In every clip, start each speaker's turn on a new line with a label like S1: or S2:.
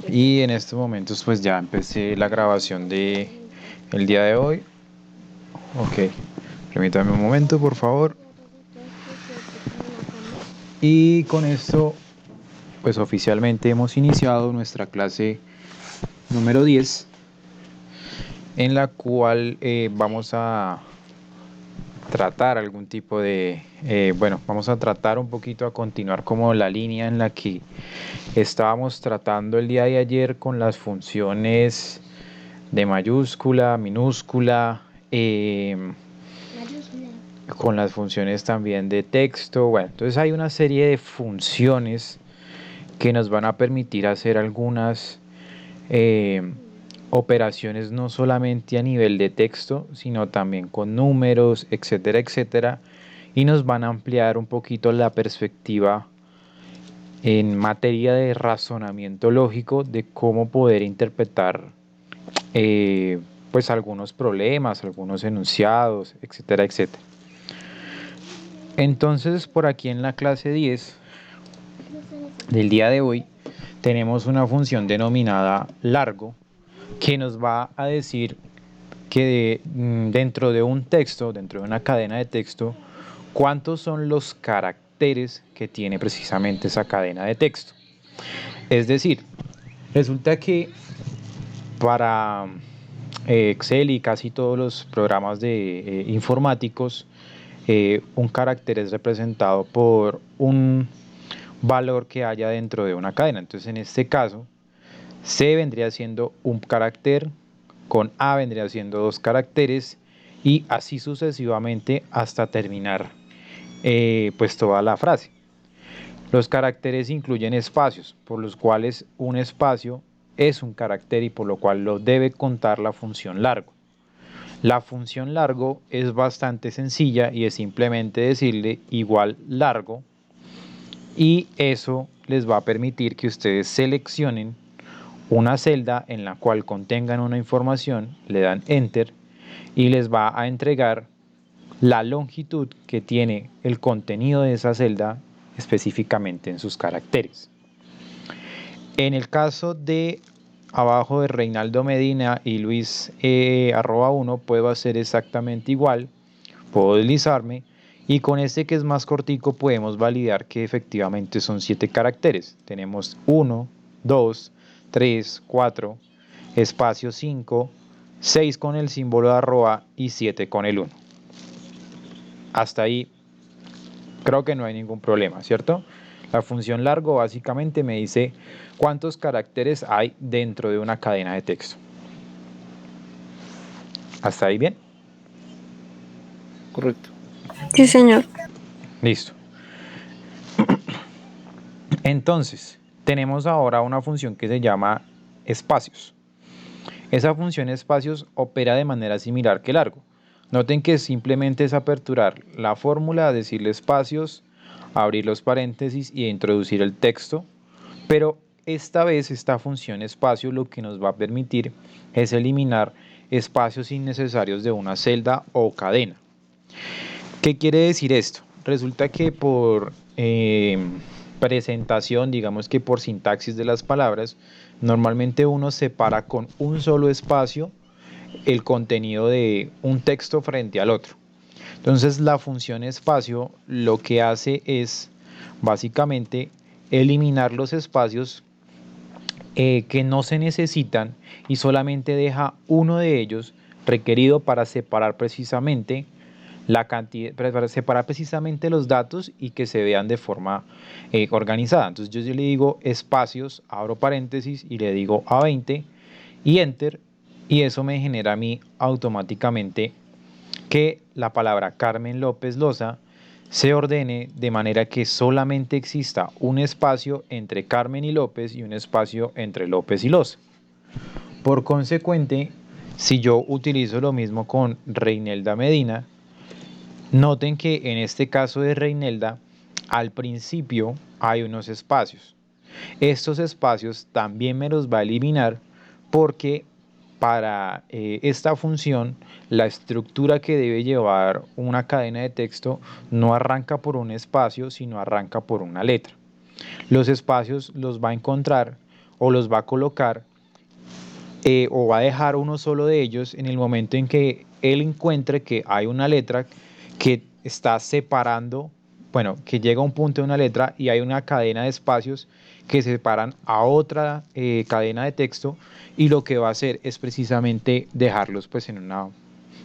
S1: Y en estos momentos pues ya empecé la grabación de el día de hoy. Ok, permítame un momento por favor. Y con esto pues oficialmente hemos iniciado nuestra clase número 10, en la cual vamos a tratar algún tipo de, vamos a tratar un poquito a continuar como la línea en la que estábamos tratando el día de ayer con las funciones de mayúscula, minúscula, con las funciones también de texto. Bueno, entonces hay una serie de funciones que nos van a permitir hacer algunas operaciones no solamente a nivel de texto, sino también con números, etcétera, etcétera, y nos van a ampliar un poquito la perspectiva en materia de razonamiento lógico de cómo poder interpretar pues algunos problemas, algunos enunciados, etcétera, etcétera. Entonces, por aquí en la clase 10 del día de hoy tenemos una función denominada largo, que nos va a decir que dentro de un texto, dentro de una cadena de texto, cuántos son los caracteres que tiene precisamente esa cadena de texto. Es decir, resulta que para Excel y casi todos los programas de informáticos, un carácter es representado por un valor que haya dentro de una cadena. Entonces, en este caso, C vendría siendo un carácter, con A vendría siendo dos caracteres, y así sucesivamente hasta terminar pues toda la frase. Los caracteres incluyen espacios, por los cuales un espacio es un carácter y por lo cual lo debe contar la función largo. La función largo es bastante sencilla y es simplemente decirle igual largo, y eso les va a permitir que ustedes seleccionen una celda en la cual contengan una información, le dan enter y les va a entregar la longitud que tiene el contenido de esa celda específicamente en sus caracteres. En el caso de abajo de Reinaldo Medina y Luis @1 puedo hacer exactamente igual, puedo deslizarme y con este que es más cortico podemos validar que efectivamente son 7 caracteres. Tenemos 1, 2, 3, 4, espacio 5, 6 con el símbolo de arroba y 7 con el 1. Hasta ahí creo que no hay ningún problema, ¿cierto? La función largo básicamente me dice cuántos caracteres hay dentro de una cadena de texto. ¿Hasta ahí bien?
S2: Correcto.
S3: Sí, señor.
S1: Listo. Entonces, tenemos ahora una función que se llama espacios. Esa función espacios opera de manera similar que largo. Noten que simplemente es aperturar la fórmula, decirle espacios, abrir los paréntesis y introducir el texto, pero esta vez esta función espacio lo que nos va a permitir es eliminar espacios innecesarios de una celda o cadena. ¿Qué quiere decir esto? Resulta que por presentación, digamos que por sintaxis de las palabras, normalmente uno separa con un solo espacio el contenido de un texto frente al otro. Entonces la función espacio lo que hace es básicamente eliminar los espacios que no se necesitan y solamente deja uno de ellos requerido para separar precisamente la cantidad, para separar precisamente los datos y que se vean de forma organizada. Entonces yo le digo espacios, abro paréntesis y le digo A20 y enter, y eso me genera a mí automáticamente que la palabra Carmen López Loza se ordene de manera que solamente exista un espacio entre Carmen y López y un espacio entre López y Loza. Por consecuente, si yo utilizo lo mismo con Reinelda Medina, noten que en este caso de Reinelda, al principio hay unos espacios. Estos espacios también me los va a eliminar porque para esta función la estructura que debe llevar una cadena de texto no arranca por un espacio, sino arranca por una letra. los espacios los va a encontrar o los va a colocar o va a dejar uno solo de ellos en el momento en que él encuentre que hay una letra que está separando, bueno, que llega a un punto de una letra y hay una cadena de espacios que separan a otra cadena de texto, y lo que va a hacer es precisamente dejarlos pues en una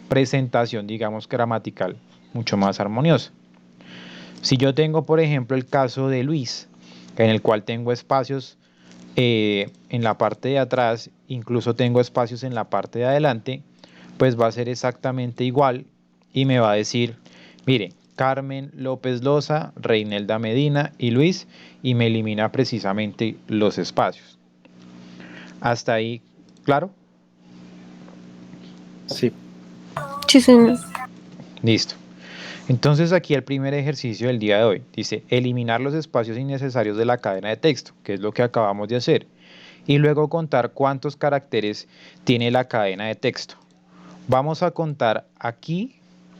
S1: presentación, digamos, gramatical mucho más armoniosa. Si yo tengo, por ejemplo, el caso de Luis, en el cual tengo espacios en la parte de atrás, incluso tengo espacios en la parte de adelante, pues va a ser exactamente igual y me va a decir, mire, Carmen López Loza, Reinelda Medina y Luis, y me elimina precisamente los espacios. Hasta ahí, ¿claro?
S2: Sí.
S3: Sí, señor.
S1: Listo. Entonces aquí el primer ejercicio del día de hoy dice eliminar los espacios innecesarios de la cadena de texto, que es lo que acabamos de hacer, y luego contar cuántos caracteres tiene la cadena de texto. Vamos a contar aquí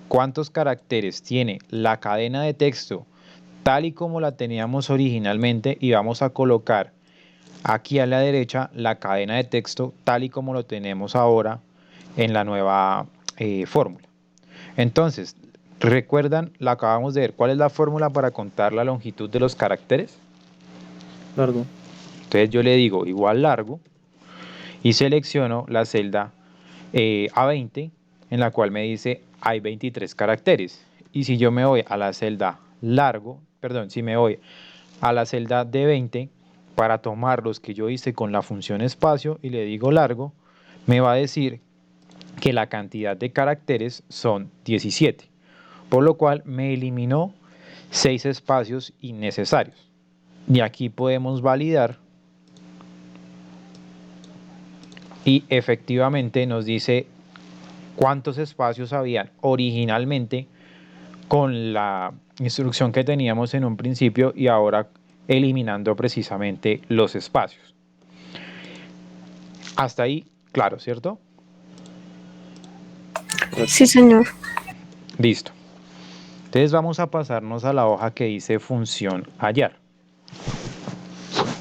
S1: cuántos caracteres tiene la cadena de texto tal y como la teníamos originalmente, y vamos a colocar aquí a la derecha la cadena de texto tal y como lo tenemos ahora en la nueva fórmula. Entonces, ¿recuerdan? La acabamos de ver. ¿Cuál es la fórmula para contar la longitud de los caracteres?
S2: Largo.
S1: Entonces yo le digo igual largo y selecciono la celda A20, en la cual me dice hay 23 caracteres. Y si yo me voy a la celda largo, perdón, si me voy a la celda D20 para tomar los que yo hice con la función espacio y le digo largo, me va a decir que la cantidad de caracteres son 17, por lo cual me eliminó 6 espacios innecesarios. Y aquí podemos validar y efectivamente nos dice cuántos espacios habían originalmente con la instrucción que teníamos en un principio y ahora eliminando precisamente los espacios. Hasta ahí, claro, ¿cierto?
S3: Sí, señor.
S1: Listo. Entonces vamos a pasarnos a la hoja que dice función hallar.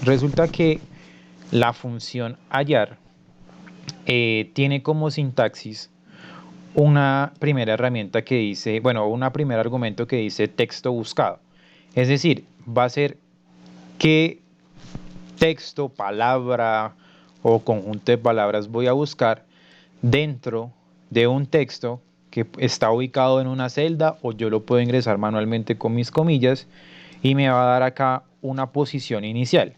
S1: Resulta que la función hallar tiene como sintaxis una primera herramienta que dice, bueno, un primer argumento que dice texto buscado. Es decir, va a ser qué texto, palabra o conjunto de palabras voy a buscar dentro de un texto que está ubicado en una celda, o yo lo puedo ingresar manualmente con mis comillas y me va a dar acá una posición inicial.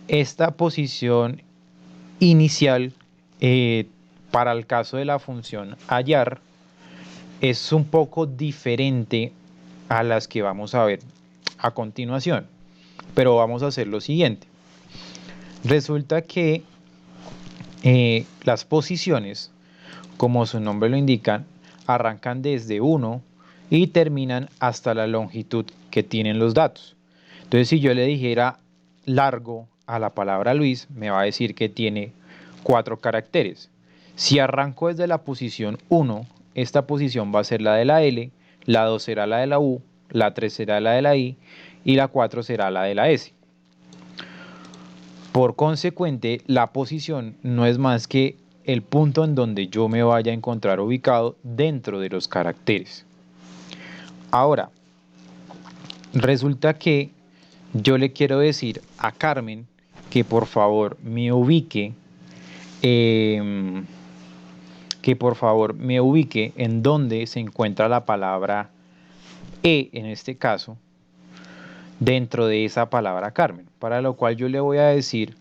S1: Esta posición inicial para el caso de la función hallar es un poco diferente a las que vamos a ver a continuación, pero vamos a hacer lo siguiente. Resulta que las posiciones, como su nombre lo indica, arrancan desde 1 y terminan hasta la longitud que tienen los datos. Entonces, si yo le dijera largo a la palabra Luis, me va a decir que tiene 4 caracteres. Si arranco desde la posición 1, esta posición va a ser la de la L, la 2 será la de la U, la 3 será la de la I y la 4 será la de la S. Por consecuente, la posición no es más que el punto en donde yo me vaya a encontrar ubicado dentro de los caracteres. Ahora, resulta que yo le quiero decir a Carmen que por favor me ubique, en donde se encuentra la palabra E, en este caso, dentro de esa palabra Carmen, para lo cual yo le voy a decir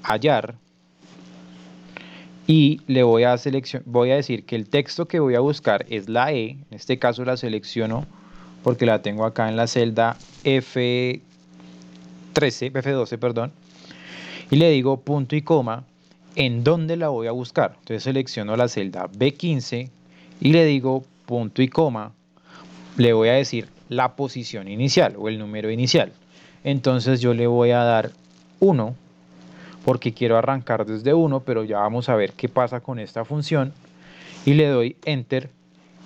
S1: hallar y le voy a decir que el texto que voy a buscar es la E. En este caso la selecciono porque la tengo acá en la celda F12, perdón, y le digo punto y coma en dónde la voy a buscar. Entonces selecciono la celda B15 y le digo punto y coma, le voy a decir la posición inicial o el número inicial. Entonces yo le voy a dar 1 porque quiero arrancar desde 1, pero ya vamos a ver qué pasa con esta función, y le doy enter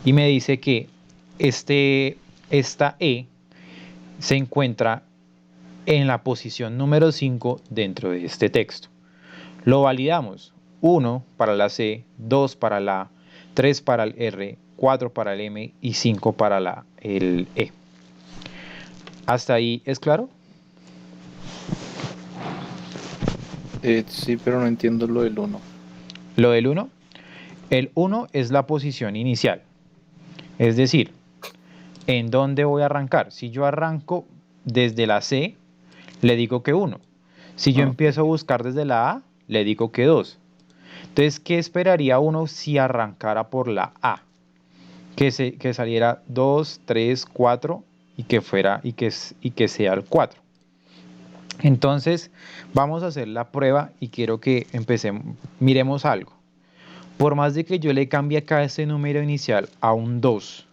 S1: y me dice que esta E se encuentra en la posición número 5 dentro de este texto. Lo validamos. 1 para la C, 2 para la A, 3 para el R, 4 para el M y 5 para el E. ¿Hasta ahí es claro?
S2: Sí, pero no entiendo lo del 1.
S1: Lo del 1. El 1 es la posición inicial. Es decir, ¿en dónde voy a arrancar? Si yo arranco desde la C, le digo que 1. Si yo empiezo a buscar desde la A, le digo que 2. Entonces, ¿qué esperaría uno si arrancara por la A? Que saliera 2, 3, 4 y que sea el 4. Entonces, vamos a hacer la prueba y quiero que miremos algo. Por más de que yo le cambie acá este número inicial a un 2,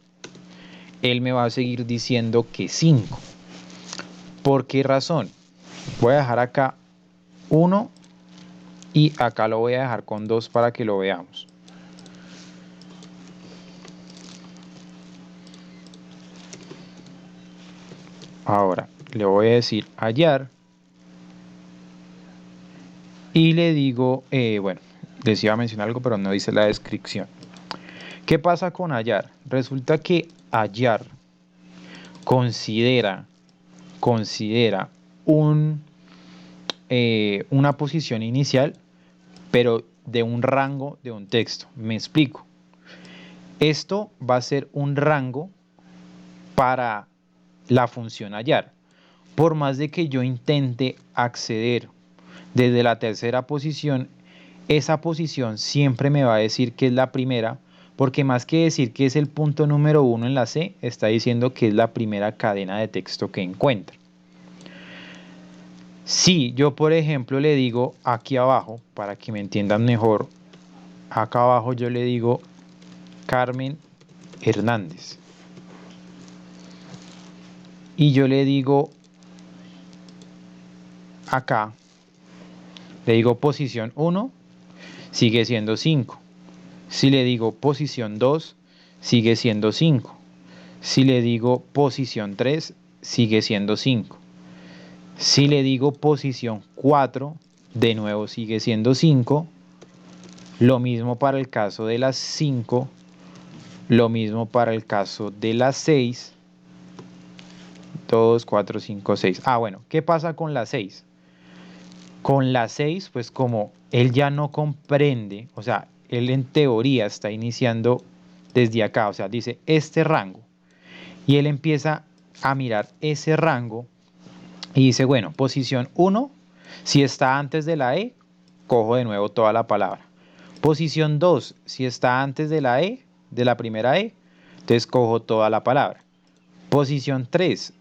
S1: él me va a seguir diciendo que 5. ¿Por qué razón? Voy a dejar acá 1 y acá lo voy a dejar con 2 para que lo veamos. Ahora le voy a decir hallar y le digo, bueno, les iba a mencionar algo pero no dice la descripción. ¿Qué pasa con hallar? Resulta que hallar considera una posición inicial, pero de un rango de un texto. Me explico. Esto va a ser un rango para la función hallar. Por más de que yo intente acceder desde la tercera posición, esa posición siempre me va a decir que es la primera, porque más que decir que es el punto número 1 en la C, está diciendo que es la primera cadena de texto que encuentra. Si yo, por ejemplo, le digo aquí abajo, para que me entiendan mejor, acá abajo yo le digo Carmen Hernández. Y yo le digo acá, le digo posición 1, sigue siendo 5. Si le digo posición 2, sigue siendo 5. Si le digo posición 3, sigue siendo 5. Si le digo posición 4, de nuevo sigue siendo 5. Lo mismo para el caso de las 5. Lo mismo para el caso de las 6. 2, 4, 5, 6. Ah, bueno, ¿qué pasa con la 6? Con la 6, pues como él ya no comprende, o sea, él en teoría está iniciando desde acá, o sea, dice este rango. Y él empieza a mirar ese rango y dice, bueno, posición 1, si está antes de la E, cojo de nuevo toda la palabra. Posición 2, si está antes de la E, de la primera E, entonces cojo toda la palabra. Posición 3,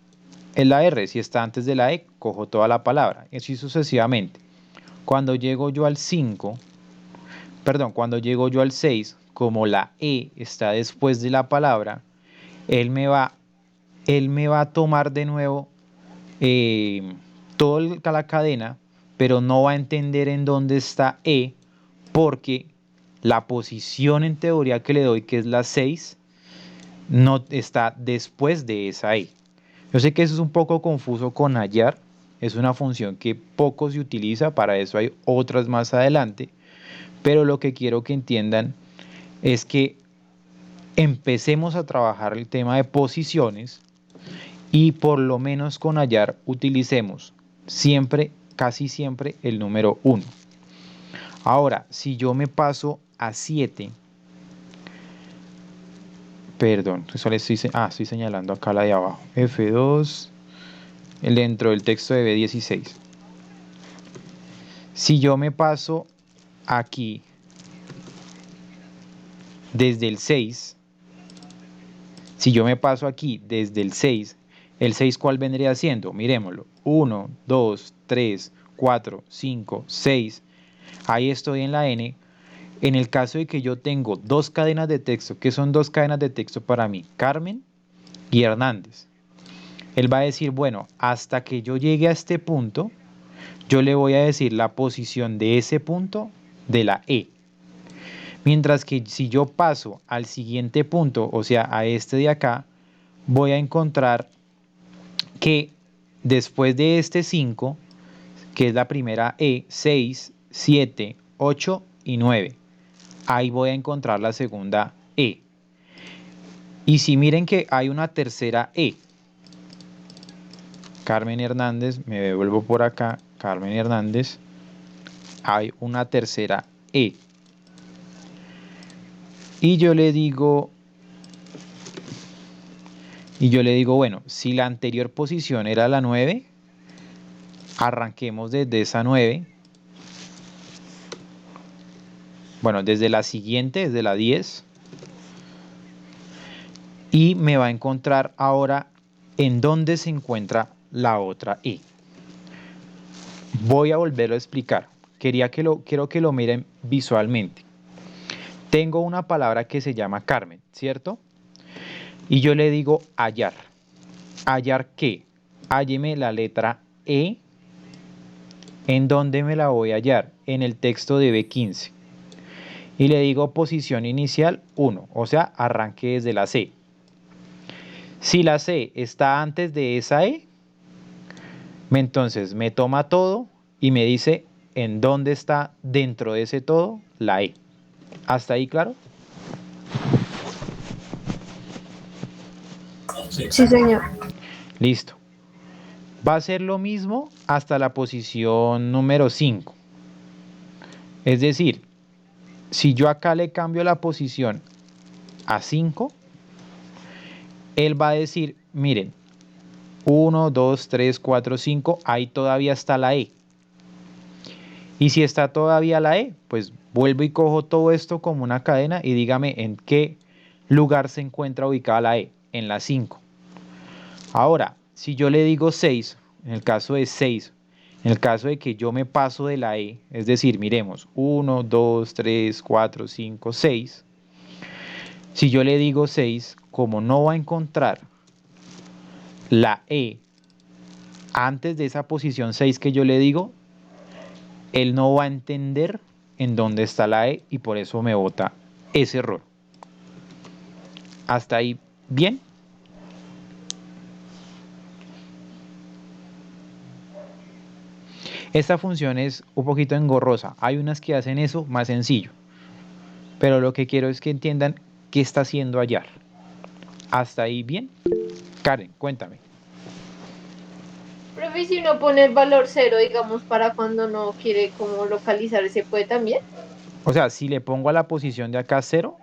S1: en la R, si está antes de la E, cojo toda la palabra. Y así sucesivamente. Cuando llego yo al 5, cuando llego yo al 6, como la E está después de la palabra, él me va a tomar de nuevo toda la cadena, pero no va a entender en dónde está E, porque la posición en teoría que le doy, que es la 6, no está después de esa E. Yo sé que eso es un poco confuso con hallar, es una función que poco se utiliza, para eso hay otras más adelante, pero lo que quiero que entiendan es que empecemos a trabajar el tema de posiciones y por lo menos con hallar utilicemos siempre, casi siempre, el número 1. Ahora, si yo me paso a 7, perdón, estoy señalando acá la de abajo, F2, dentro del texto de B16. Si yo me paso aquí desde el 6, si yo me paso aquí desde el 6, ¿el 6 cuál vendría siendo? Miremoslo, 1, 2, 3, 4, 5, 6, ahí estoy en la N. En el caso de que yo tengo dos cadenas de texto, ¿qué son dos cadenas de texto para mí? Carmen y Hernández. Él va a decir, bueno, hasta que yo llegue a este punto, yo le voy a decir la posición de ese punto de la E. Mientras que si yo paso al siguiente punto, o sea, a este de acá, voy a encontrar que después de este 5, que es la primera E, 6, 7, 8 y 9. Ahí voy a encontrar la segunda E. Y si miren que hay una tercera E, Carmen Hernández, me devuelvo por acá, Carmen Hernández, hay una tercera E. Y yo le digo, bueno, si la anterior posición era la 9, arranquemos desde esa 9. Bueno, desde la siguiente, desde la 10. Y me va a encontrar ahora en dónde se encuentra la otra E. Voy a volverlo a explicar. Quiero que lo miren visualmente. Tengo una palabra que se llama Carmen, ¿cierto? Y yo le digo hallar. ¿Hallar qué? Hálleme la letra E. ¿En dónde me la voy a hallar? En el texto de B15. Y le digo posición inicial 1, o sea, arranque desde la C. Si la C está antes de esa E, entonces me toma todo y me dice en dónde está dentro de ese todo la E. ¿Hasta ahí claro?
S3: Sí, señor.
S1: Listo. Va a ser lo mismo hasta la posición número 5. Es decir, si yo acá le cambio la posición a 5, él va a decir, miren, 1, 2, 3, 4, 5, ahí todavía está la E. Y si está todavía la E, pues vuelvo y cojo todo esto como una cadena y dígame en qué lugar se encuentra ubicada la E, en la 5. Ahora, si yo le digo 6, en el caso de 6, en el caso de que yo me paso de la E, es decir, miremos, 1, 2, 3, 4, 5, 6. Si yo le digo 6, como no va a encontrar la E antes de esa posición 6 que yo le digo, él no va a entender en dónde está la E y por eso me bota ese error. ¿Hasta ahí bien? Esta función es un poquito engorrosa. Hay unas que hacen eso más sencillo. Pero lo que quiero es que entiendan qué está haciendo hallar. ¿Hasta ahí bien? Karen, cuéntame.
S4: Profe, si uno pone el valor cero, digamos, para cuando no quiere como localizar, ¿se puede también?
S1: O sea, si le pongo a la posición de acá 0,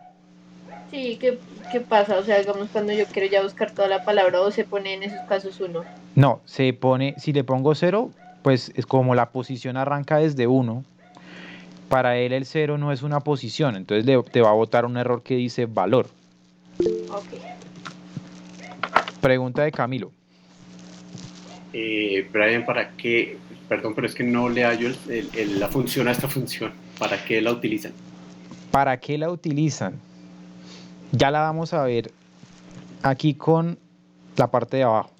S4: Sí, ¿qué pasa? O sea, digamos, cuando yo quiero ya buscar toda la palabra o se pone en esos casos uno.
S1: no, se pone, si le pongo 0, pues es como la posición arranca desde 1. Para él el 0 no es una posición, entonces te va a botar un error que dice valor.
S4: Ok.
S1: Pregunta de Camilo.
S2: Brian, ¿para qué? Perdón, pero es que no le hallo la función a esta función. ¿Para qué la utilizan?
S1: ¿Para qué la utilizan? Ya la vamos a ver aquí con la parte de abajo.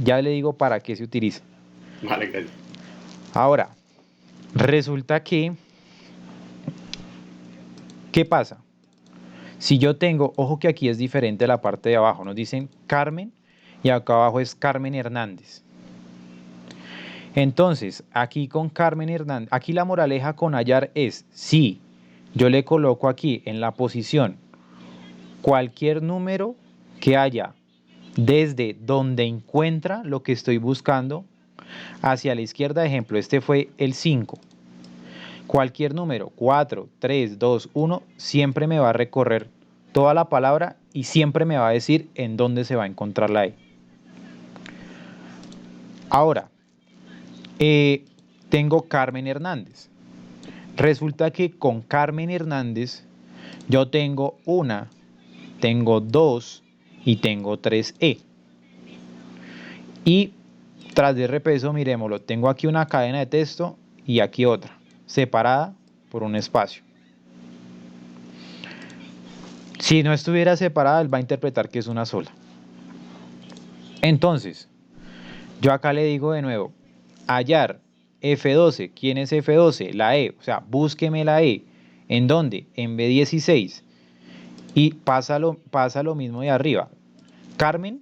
S1: Ya le digo para qué se utiliza.
S2: Vale, gracias.
S1: Ahora, resulta que, ¿qué pasa? Si yo tengo, ojo que aquí es diferente la parte de abajo, nos dicen Carmen y acá abajo es Carmen Hernández. Entonces, aquí con Carmen Hernández, aquí la moraleja con hallar es, si yo le coloco aquí en la posición cualquier número que haya desde donde encuentra lo que estoy buscando, hacia la izquierda, ejemplo, este fue el 5. Cualquier número, 4, 3, 2, 1, siempre me va a recorrer toda la palabra y siempre me va a decir en dónde se va a encontrar la E. Ahora, tengo Carmen Hernández. Resulta que con Carmen Hernández yo tengo una, tengo dos y tengo 3E. Y tras de repeso, miremoslo, tengo aquí una cadena de texto y aquí otra, separada por un espacio. Si no estuviera separada, él va a interpretar que es una sola. Entonces, yo acá le digo de nuevo, hallar F12. ¿Quién es F12? La E. O sea, búsqueme la E. ¿En dónde? En B16. Y pasa lo mismo de arriba. Carmen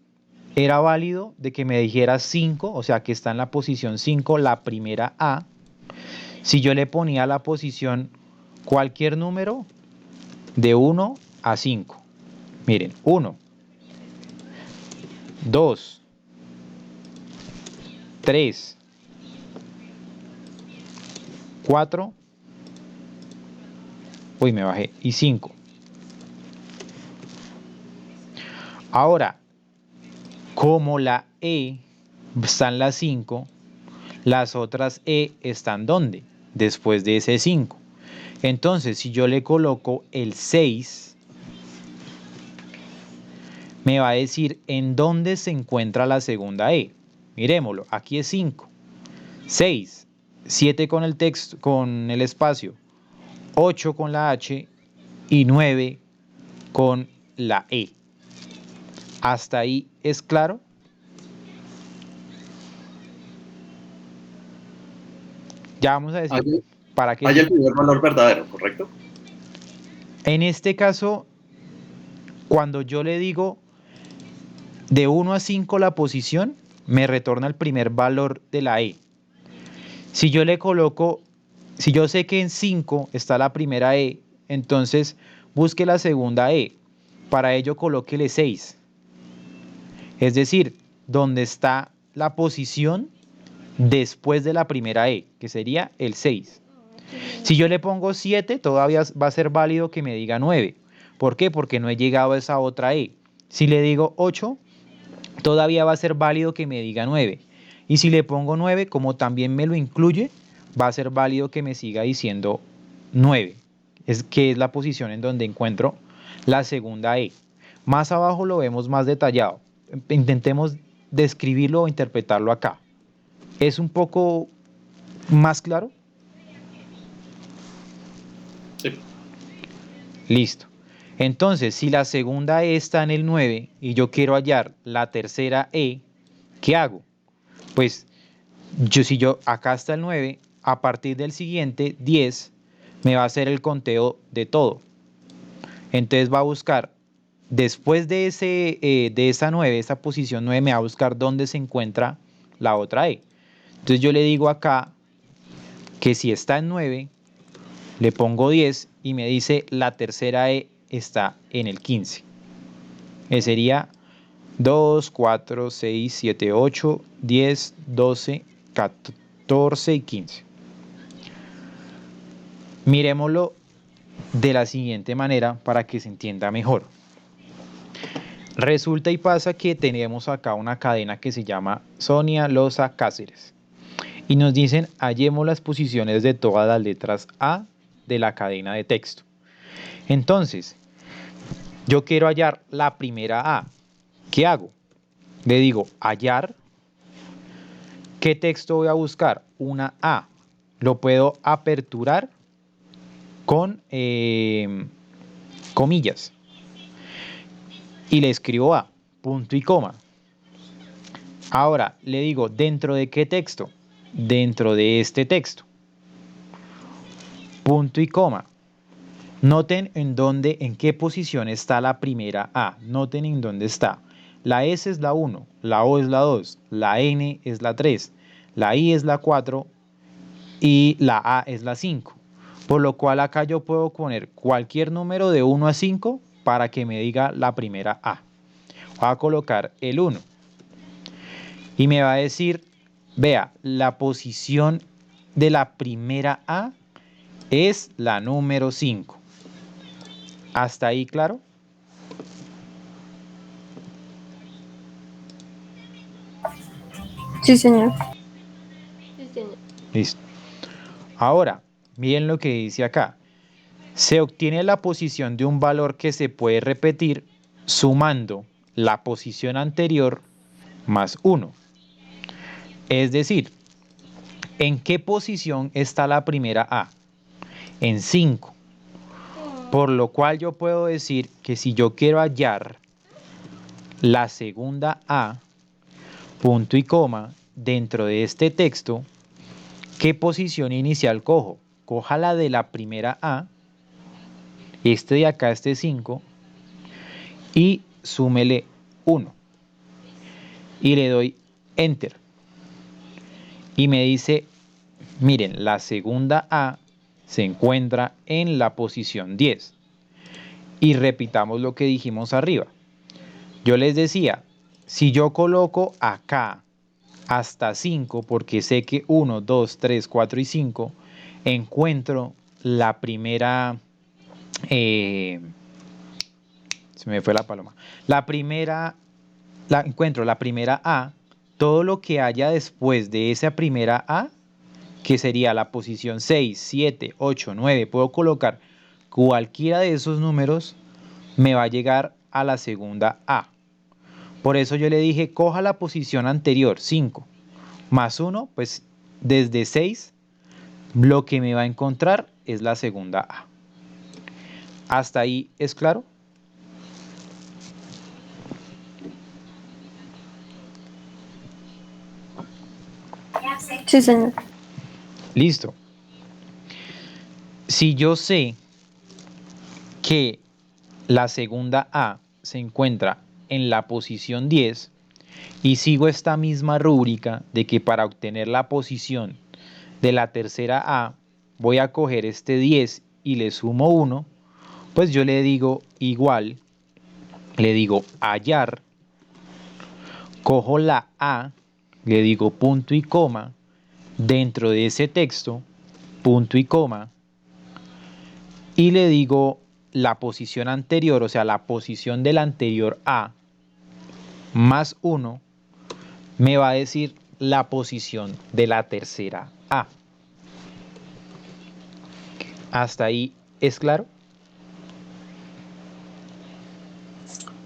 S1: era válido de que me dijera 5, o sea que está en la posición 5 la primera A, si yo le ponía la posición cualquier número de 1 a 5. Miren, 1, 2, 3, 4, uy, me bajé, y 5. Ahora, como la E está en la 5, las otras E están ¿dónde? Después de ese 5. Entonces, si yo le coloco el 6, me va a decir en dónde se encuentra la segunda E. Miremoslo, aquí es 5, 6, 7 con el texto, con el espacio, 8 con la H y 9 con la E. ¿Hasta ahí es claro? Ya vamos a decir para qué
S2: Hay el
S1: sirve.
S2: primer valor verdadero, ¿correcto?
S1: En este caso, cuando yo le digo de 1 a 5 la posición, me retorna el primer valor de la E. Si yo le coloco, si yo sé que en 5 está la primera E, entonces busque la segunda E. Para ello colóquele 6. Es decir, donde está la posición después de la primera E, que sería el 6. Si yo le pongo 7, todavía va a ser válido que me diga 9. ¿Por qué? Porque no he llegado a esa otra E. Si le digo 8, todavía va a ser válido que me diga 9. Y si le pongo 9, como también me lo incluye, va a ser válido que me siga diciendo 9, que es la posición en donde encuentro la segunda E. Más abajo lo vemos más detallado. Intentemos describirlo o interpretarlo acá. ¿Es un poco más claro?
S2: Sí.
S1: Listo. Entonces, si la segunda E está en el 9 y yo quiero hallar la tercera E, ¿qué hago? Pues si yo acá está el 9, a partir del siguiente 10 me va a hacer el conteo de todo. Entonces va a buscar, después de esa 9, esa posición 9, me va a buscar dónde se encuentra la otra E. Entonces yo le digo acá que si está en 9, le pongo 10 y me dice la tercera E está en el 15. Sería 2, 4, 6, 7, 8, 10, 12, 14 y 15. Miremoslo de la siguiente manera para que se entienda mejor. Resulta y pasa que tenemos acá una cadena que se llama Sonia Loza Cáceres. Y nos dicen, hallemos las posiciones de todas las letras A de la cadena de texto. Entonces, yo quiero hallar la primera A. ¿Qué hago? Le digo, hallar. ¿Qué texto voy a buscar? Una A. Lo puedo aperturar con comillas. Y le escribo A, punto y coma. Ahora le digo, ¿dentro de qué texto? Dentro de este texto. Punto y coma. Noten en qué posición está la primera A. Noten en dónde está. La S es la 1, la O es la 2, la N es la 3, la I es la 4 y la A es la 5. Por lo cual acá yo puedo poner cualquier número de 1 a 5 para que me diga la primera A. Voy a colocar el 1. Y me va a decir, vea, la posición de la primera A es la número 5. ¿Hasta ahí claro?
S3: Sí, señor.
S4: Sí, señor.
S1: Listo. Ahora, miren lo que dice acá. Se obtiene la posición de un valor que se puede repetir sumando la posición anterior más 1. Es decir, ¿en qué posición está la primera A? En 5. Por lo cual yo puedo decir que si yo quiero hallar la segunda A, punto y coma, dentro de este texto, ¿qué posición inicial cojo? Coja la de la primera A, este de acá, este 5, y súmele 1. y le doy Enter. Y me dice, miren, la segunda A se encuentra en la posición 10. Y repitamos lo que dijimos arriba. Yo les decía, si yo coloco acá hasta 5, porque sé que 1, 2, 3, 4 y 5, encuentro la primera, se me fue la paloma, encuentro la primera A, todo lo que haya después de esa primera A, que sería la posición 6, 7, 8, 9, puedo colocar cualquiera de esos números, me va a llegar a la segunda A. Por eso yo le dije, coja la posición anterior, 5, más 1, pues desde 6, lo que me va a encontrar es la segunda A. ¿Hasta ahí es claro?
S3: Sí, señor.
S1: Listo. Si yo sé que la segunda A se encuentra en la posición 10 y sigo esta misma rúbrica de que para obtener la posición de la tercera A voy a coger este 10 y le sumo 1, pues yo le digo igual, le digo hallar, cojo la A, le digo punto y coma, dentro de ese texto, punto y coma, y le digo la posición anterior, o sea, la posición del anterior A, más 1, me va a decir la posición de la tercera A. ¿Hasta ahí es claro?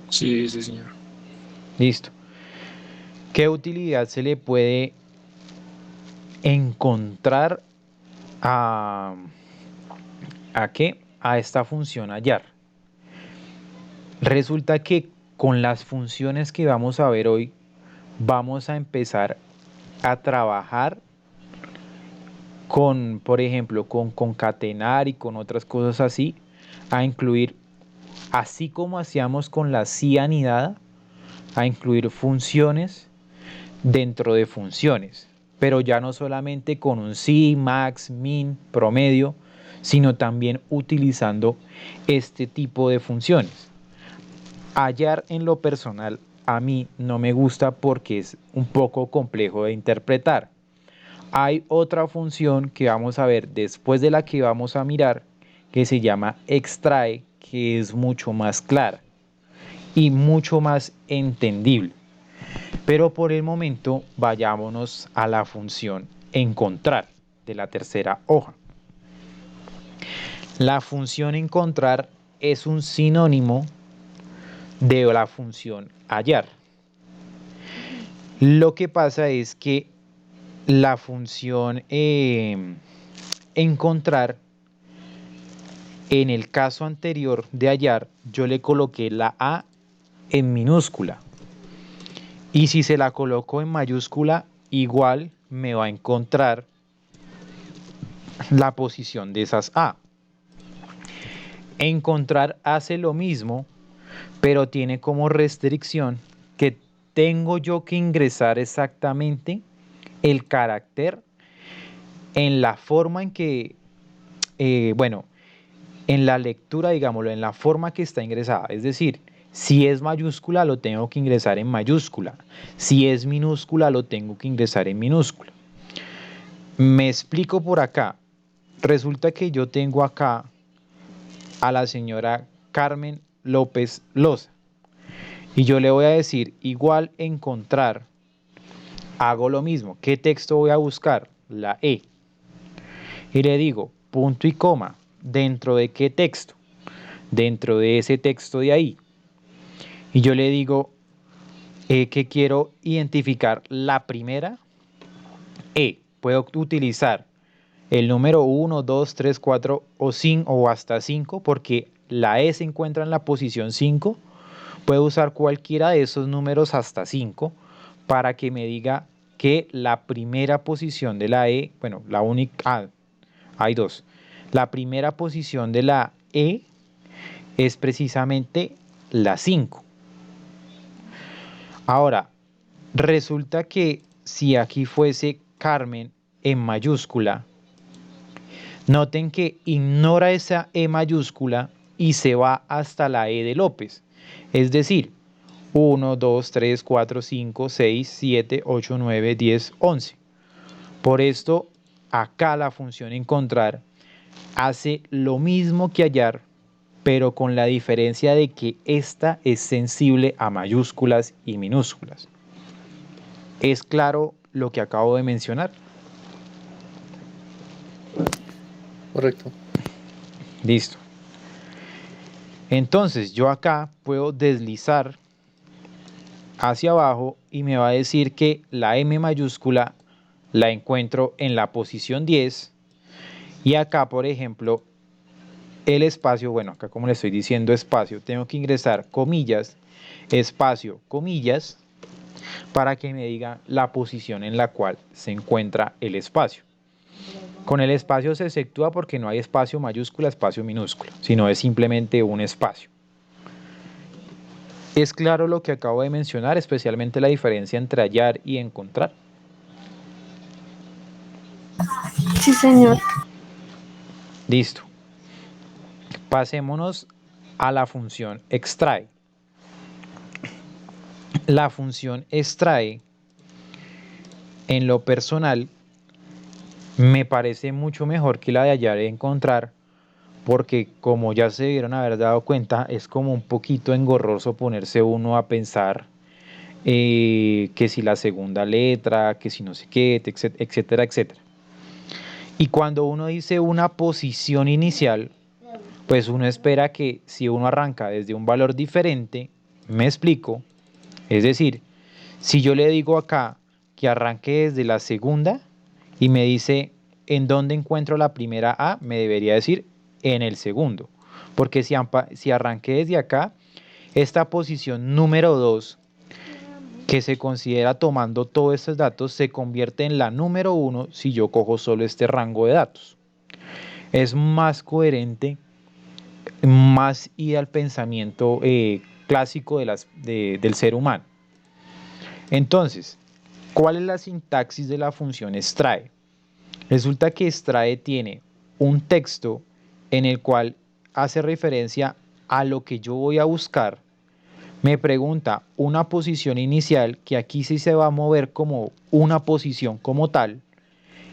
S5: Sí, sí, señor.
S1: Listo. ¿Qué utilidad se le puede encontrar a qué? A esta función hallar. Resulta que con las funciones que vamos a ver hoy, vamos a empezar a trabajar con, por ejemplo, con concatenar y con otras cosas así, a incluir, así como hacíamos con la sí anidada, a incluir funciones dentro de funciones, pero ya no solamente con un sí, max, min, promedio, sino también utilizando este tipo de funciones. Hallar en lo personal a mí no me gusta porque es un poco complejo de interpretar. Hay otra función que vamos a ver después de la que vamos a mirar que se llama extrae, que es mucho más clara y mucho más entendible. Pero por el momento vayámonos a la función encontrar de la tercera hoja. La función encontrar es un sinónimo de la función hallar. Lo que pasa es que la función encontrar, en el caso anterior de hallar, yo le coloqué la A en minúscula. Y si se la coloco en mayúscula, igual me va a encontrar la posición de esas A. Encontrar hace lo mismo, pero tiene como restricción que tengo yo que ingresar exactamente el carácter en la forma en que, bueno, en la lectura, digámoslo, en la forma que está ingresada. Es decir, si es mayúscula, lo tengo que ingresar en mayúscula. Si es minúscula, lo tengo que ingresar en minúscula. Me explico por acá. Resulta que yo tengo acá a la señora Carmen López Loza. Y yo le voy a decir, igual encontrar, hago lo mismo. ¿Qué texto voy a buscar? La E. Y le digo, punto y coma, ¿dentro de qué texto? Dentro de ese texto de ahí. Y yo le digo que quiero identificar la primera E. Puedo utilizar el número 1, 2, 3, 4 o 5 o hasta 5 porque la E se encuentra en la posición 5. Puedo usar cualquiera de esos números hasta 5 para que me diga que la primera posición de la E, bueno, la única, hay dos. La primera posición de la E es precisamente la 5. Ahora, Resulta que si aquí fuese Carmen en mayúscula, noten que ignora esa E mayúscula y se va hasta la E de López. Es decir, 1, 2, 3, 4, 5, 6, 7, 8, 9, 10, 11. Por esto, acá la función encontrar hace lo mismo que hallar, pero con la diferencia de que esta es sensible a mayúsculas y minúsculas. ¿Es claro lo que acabo de mencionar?
S5: Correcto.
S1: Listo. Entonces yo acá puedo deslizar hacia abajo y me va a decir que la M mayúscula la encuentro en la posición 10 y acá, por ejemplo, el espacio, bueno, acá como le estoy diciendo espacio, tengo que ingresar comillas, espacio, comillas, para que me diga la posición en la cual se encuentra el espacio. Con el espacio se exceptúa porque no hay espacio mayúscula, espacio minúscula, sino es simplemente un espacio. ¿Es claro lo que acabo de mencionar, especialmente la diferencia entre hallar y encontrar?
S3: Sí, señor.
S1: Listo. Pasémonos a la función extrae. La función extrae, en lo personal, me parece mucho mejor que la de hallar y encontrar, porque como ya se dieron haber dado cuenta, es como un poquito engorroso ponerse uno a pensar que si la segunda letra, que si no sé qué, etcétera, etcétera. Y cuando uno dice una posición inicial, pues uno espera que si uno arranca desde un valor diferente, me explico, es decir, si yo le digo acá que arranque desde la segunda y me dice en dónde encuentro la primera A, me debería decir en el segundo. Porque si arranqué desde acá, esta posición número 2, que se considera tomando todos estos datos, se convierte en la número 1 si yo cojo solo este rango de datos. Es más coherente, más ida al pensamiento clásico del ser humano. Entonces, ¿cuál es la sintaxis de la función extrae? Resulta que extrae tiene un texto en el cual hace referencia a lo que yo voy a buscar. Me pregunta una posición inicial, que aquí sí se va a mover como una posición como tal,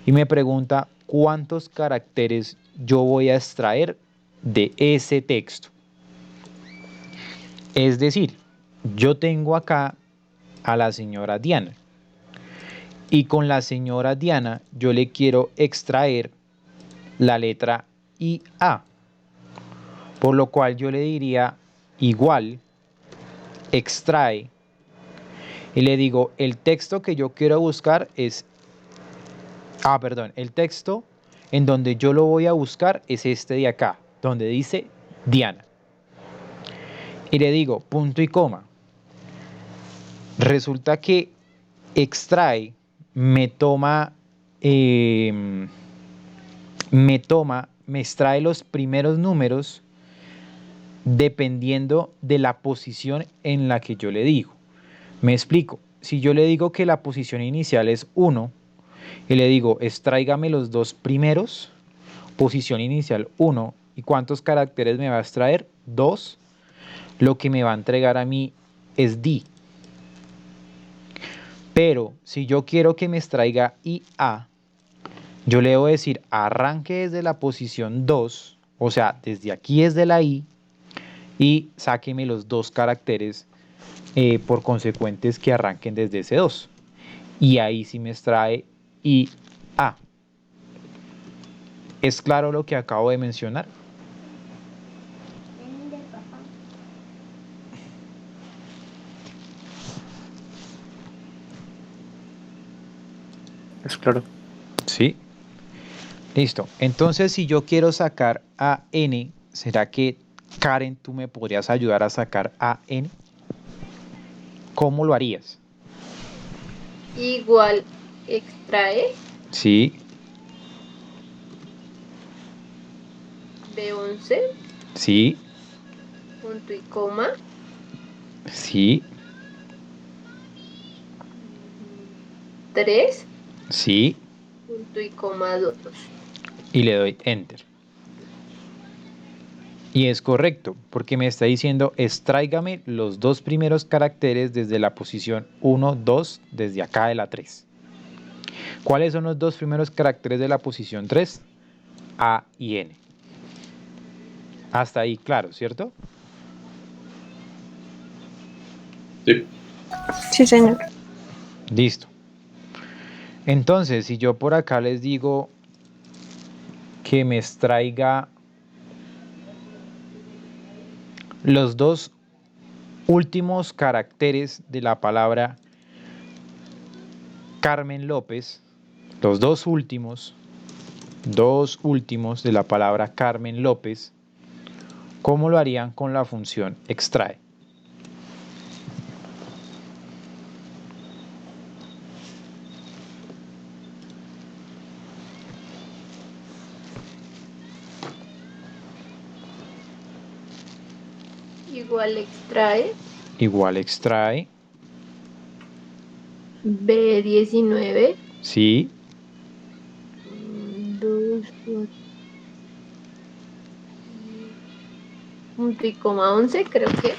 S1: y me pregunta cuántos caracteres yo voy a extraer de ese texto. Es decir, yo tengo acá a la señora Diana. Y con la señora Diana yo le quiero extraer la letra IA. Por lo cual yo le diría igual, extrae. Y le digo, el texto que yo quiero buscar es... el texto en donde yo lo voy a buscar es este de acá, donde dice Diana. Y le digo, punto y coma. Resulta que extrae me toma, me extrae los primeros números dependiendo de la posición en la que yo le digo. Me explico. Si yo le digo que la posición inicial es 1 y le digo extráigame los dos primeros, posición inicial 1, ¿y cuántos caracteres me va a extraer? 2. Lo que me va a entregar a mí es D. Pero si yo quiero que me extraiga IA, yo le debo decir arranque desde la posición 2, o sea, desde aquí es de la I, y sáqueme los dos caracteres por consecuentes que arranquen desde ese 2. Y ahí sí me extrae IA. ¿Es claro lo que acabo de mencionar?
S5: Es claro.
S1: Sí. Listo. Entonces, si yo quiero sacar a N, ¿será que Karen, tú me podrías ayudar a sacar a N? ¿Cómo lo harías?
S4: Igual extrae
S1: Sí,
S4: B11,
S1: sí,
S4: punto y coma,
S1: sí,
S4: 3,
S1: Sí,
S4: punto y coma 2.
S1: y le doy Enter. Y es correcto, porque me está diciendo extráigame los dos primeros caracteres desde la posición 1, 2, desde acá de la 3. ¿Cuáles son los dos primeros caracteres de la posición 3? A y N. Hasta ahí, claro, ¿cierto?
S2: Sí.
S3: Sí, señor.
S1: Listo. Entonces, si yo por acá les digo que me extraiga los dos últimos caracteres de la palabra Carmen López, los dos últimos de la palabra Carmen López, ¿cómo lo harían con la función extrae?
S4: Igual extrae
S1: Igual extrae,
S4: B19,
S1: sí,
S4: 2, punto y coma 11, creo que.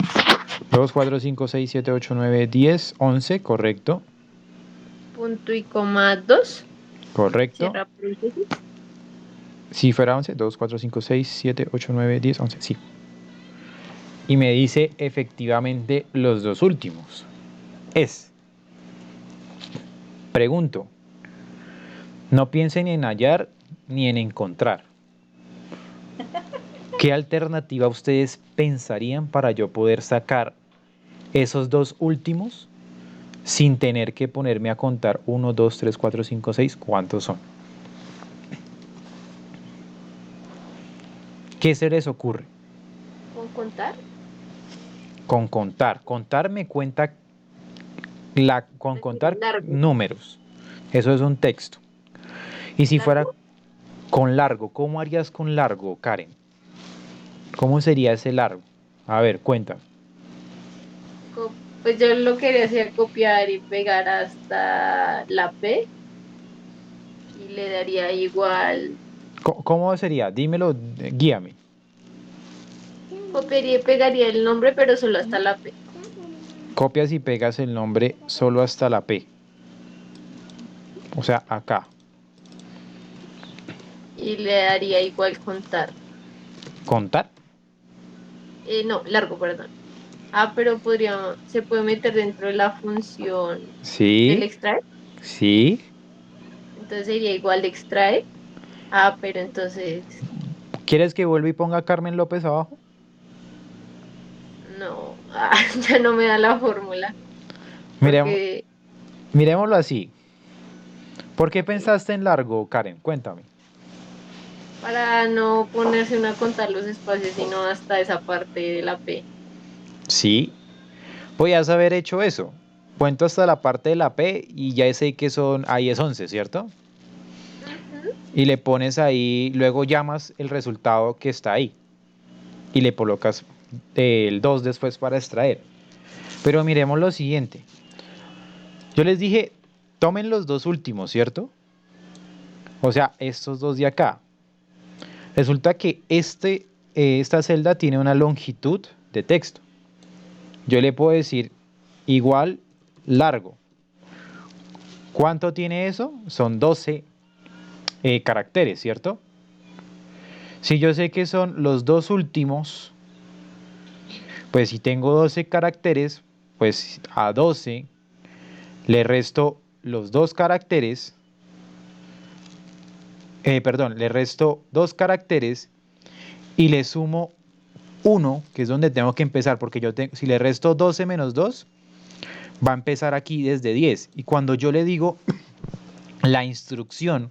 S1: 2, 4, 5, 6, 7, 8, 9, 10, 11, correcto,
S4: Punto y coma 2,
S1: correcto.
S4: cierra paréntesis.
S1: Si fuera 11, 2, 4, 5, 6, 7, 8, 9, 10, 11, sí. Y me dice efectivamente los dos últimos. Pregunto, no piensen en hallar ni en encontrar. ¿Qué alternativa ustedes pensarían para yo poder sacar esos dos últimos sin tener que ponerme a contar 1, 2, 3, 4, 5, 6? ¿Cuántos son? ¿Qué se les ocurre?
S4: ¿Con contar?
S1: Con contar. Contar me cuenta con contar
S4: Largo.
S1: números. Eso es un texto. Y si fuera
S4: ¿Largo?
S1: con largo, ¿cómo harías con largo, Karen? ¿Cómo sería ese largo? A ver, cuéntame.
S4: Pues yo lo quería hacer copiar y pegar hasta la P y le daría igual.
S1: ¿Cómo sería? Dímelo, guíame.
S4: Copiaría y pegaría el nombre, pero solo hasta la P.
S1: Copias y pegas el nombre solo hasta la P. O sea, acá.
S4: Y le daría igual contar.
S1: ¿Contar?
S4: No, largo, perdón. Pero se puede meter dentro de la función del
S1: Sí,
S4: extraer.
S1: sí.
S4: Entonces sería igual de extrae. Pero entonces
S1: ¿Quieres que vuelva y ponga Carmen López abajo?
S4: no. Ya no me da la fórmula.
S1: Miremos,
S4: Porque
S1: miremoslo así. ¿Por qué pensaste en largo, Karen? Cuéntame.
S4: para no ponerse uno a contar los espacios, sino hasta esa parte de la P.
S1: Sí, podías haber hecho eso. Cuento hasta la parte de la P y ya sé que son, ahí es 11, ¿cierto?
S4: Ujú.
S1: Y le pones ahí, luego llamas el resultado que está ahí y le colocas el 2 después para extraer. Pero miremos lo siguiente. Yo les dije, tomen los dos últimos, ¿cierto? O sea, estos dos de acá. Resulta que esta celda tiene una longitud de texto. Yo le puedo decir igual largo. ¿Cuánto tiene eso? Son 12 caracteres, ¿cierto? Si yo sé que son los dos últimos, pues si tengo 12 caracteres, pues a 12 le resto los dos caracteres, le resto dos caracteres y le sumo 1, que es donde tengo que empezar, porque si le resto 12 menos 2, va a empezar aquí desde 10. Y cuando yo le digo la instrucción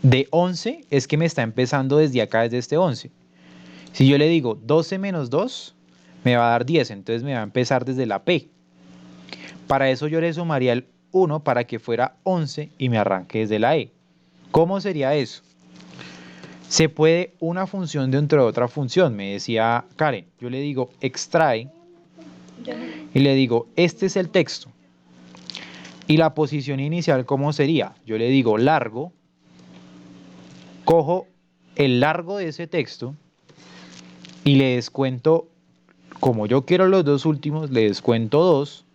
S1: de 11, es que me está empezando desde acá, desde este 11. Si yo le digo 12 menos 2, me va a dar 10, entonces me va a empezar desde la P. Para eso yo le sumaría el 1 para que fuera 11 y me arranque desde la E. ¿Cómo sería eso? Se puede una función dentro de otra función, me decía Karen. Yo le digo extrae y le digo, este es el texto. Y la posición inicial, ¿cómo sería? Yo le digo largo, cojo el largo de ese texto y le descuento, como yo quiero los dos últimos, le descuento 2.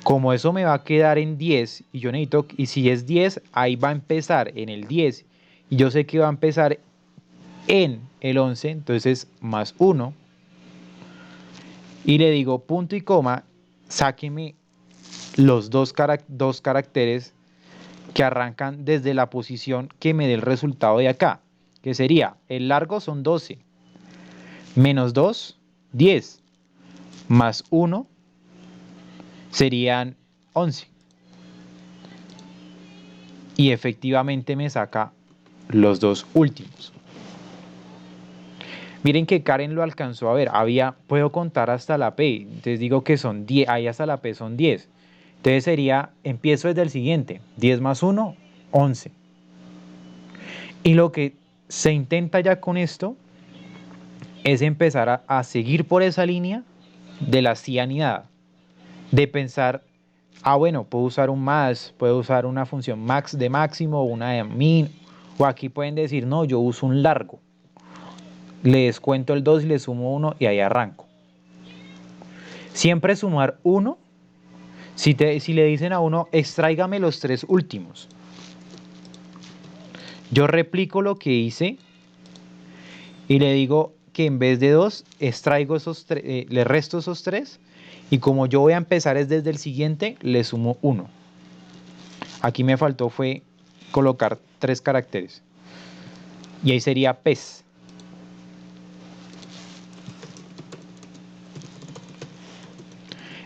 S1: Como eso me va a quedar en 10 y yo necesito, y si es 10, ahí va a empezar en el 10 y yo sé que va a empezar en el 11, entonces más 1 y le digo punto y coma, sáqueme los dos caracteres que arrancan desde la posición que me dé el resultado de acá, que sería, el largo son 12, menos 2, 10, más 1 serían 11. Y efectivamente me saca los dos últimos. Miren que Karen lo alcanzó a ver, puedo contar hasta la P, entonces digo que son 10, ahí hasta la P son 10. Entonces sería, empiezo desde el siguiente, 10 más 1, 11. Y lo que se intenta ya con esto es empezar a seguir por esa línea de la cianidad, de pensar, bueno, puedo usar un más, puedo usar una función max de máximo, una de min, o aquí pueden decir, no, yo uso un largo. Le descuento el 2 y le sumo 1 y ahí arranco. Siempre sumar 1. Si le dicen a uno, extráigame los 3 últimos. Yo replico lo que hice y le digo que en vez de 2, extraigo le resto esos 3. Y como yo voy a empezar es desde el siguiente, le sumo 1. Aquí me faltó fue colocar 3 caracteres. Y ahí sería pez.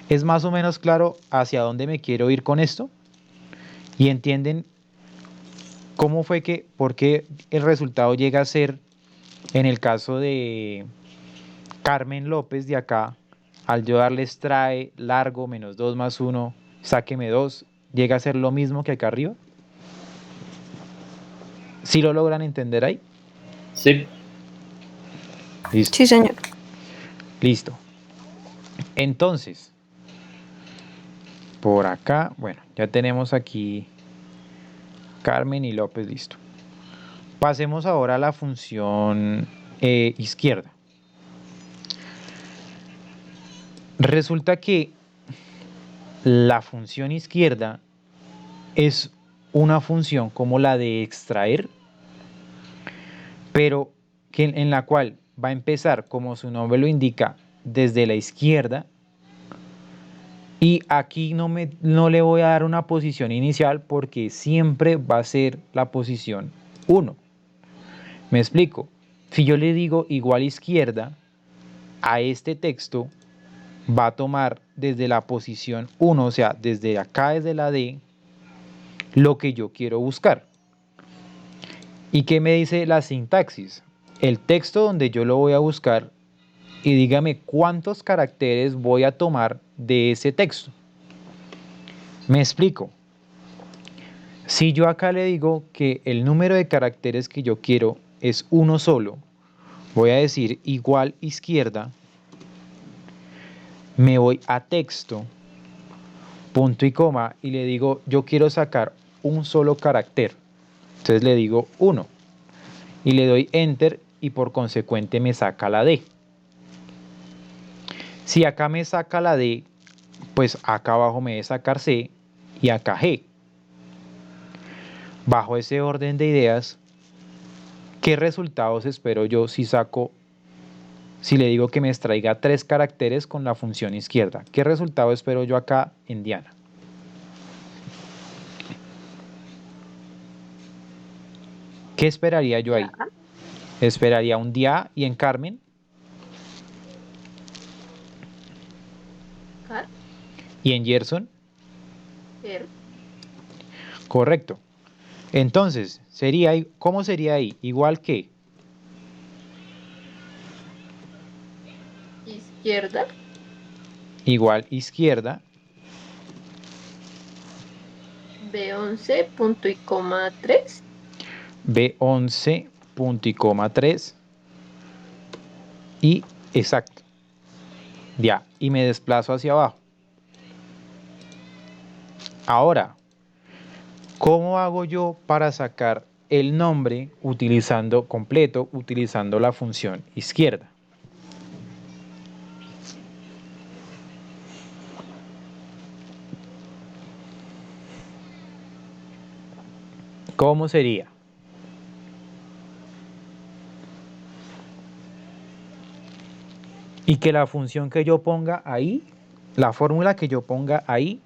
S1: ¿Es más o menos claro hacia dónde me quiero ir con esto? ¿Y entienden cómo fue por qué el resultado llega a ser, en el caso de Carmen López de acá, al yo darles trae, largo, menos 2 más 1, sáqueme 2, llega a ser lo mismo que acá arriba? ¿Sí lo logran entender ahí?
S2: Sí.
S1: Listo.
S3: Sí, señor.
S1: Listo. Entonces, por acá, bueno, ya tenemos aquí Carmen y López, listo. Pasemos ahora a la función izquierda. Resulta que la función izquierda es una función como la de extraer, pero en la cual va a empezar, como su nombre lo indica, desde la izquierda. Y aquí no le voy a dar una posición inicial porque siempre va a ser la posición 1. Me explico. Si yo le digo igual izquierda a este texto, va a tomar desde la posición 1, o sea, desde acá, desde la D, lo que yo quiero buscar. ¿Y qué me dice la sintaxis? El texto donde yo lo voy a buscar y dígame cuántos caracteres voy a tomar de ese texto. Me explico. Si yo acá le digo que el número de caracteres que yo quiero es uno solo, voy a decir igual izquierda, me voy a texto, punto y coma, y le digo yo quiero sacar un solo carácter. Entonces le digo 1 y le doy enter y por consecuente me saca la D. Si acá me saca la D, pues acá abajo me debe sacar C y acá G. Bajo ese orden de ideas, ¿qué resultados espero yo si le digo que me extraiga 3 caracteres con la función izquierda? ¿Qué resultado espero yo acá en Diana? ¿Qué esperaría yo ahí?
S4: Ya.
S1: Esperaría un día y en Carmen
S4: Car,
S1: y en Gerson.
S4: per,
S1: Correcto. Entonces, ¿cómo sería ahí? Igual que
S4: izquierda,
S1: igual izquierda,
S4: B11, punto y coma 3.
S1: B11, punto y coma 3 y exacto. Ya, y me desplazo hacia abajo. Ahora, ¿cómo hago yo para sacar el nombre utilizando completo, utilizando la función izquierda? ¿Cómo sería? Y que la función que yo ponga ahí, la fórmula que yo ponga ahí,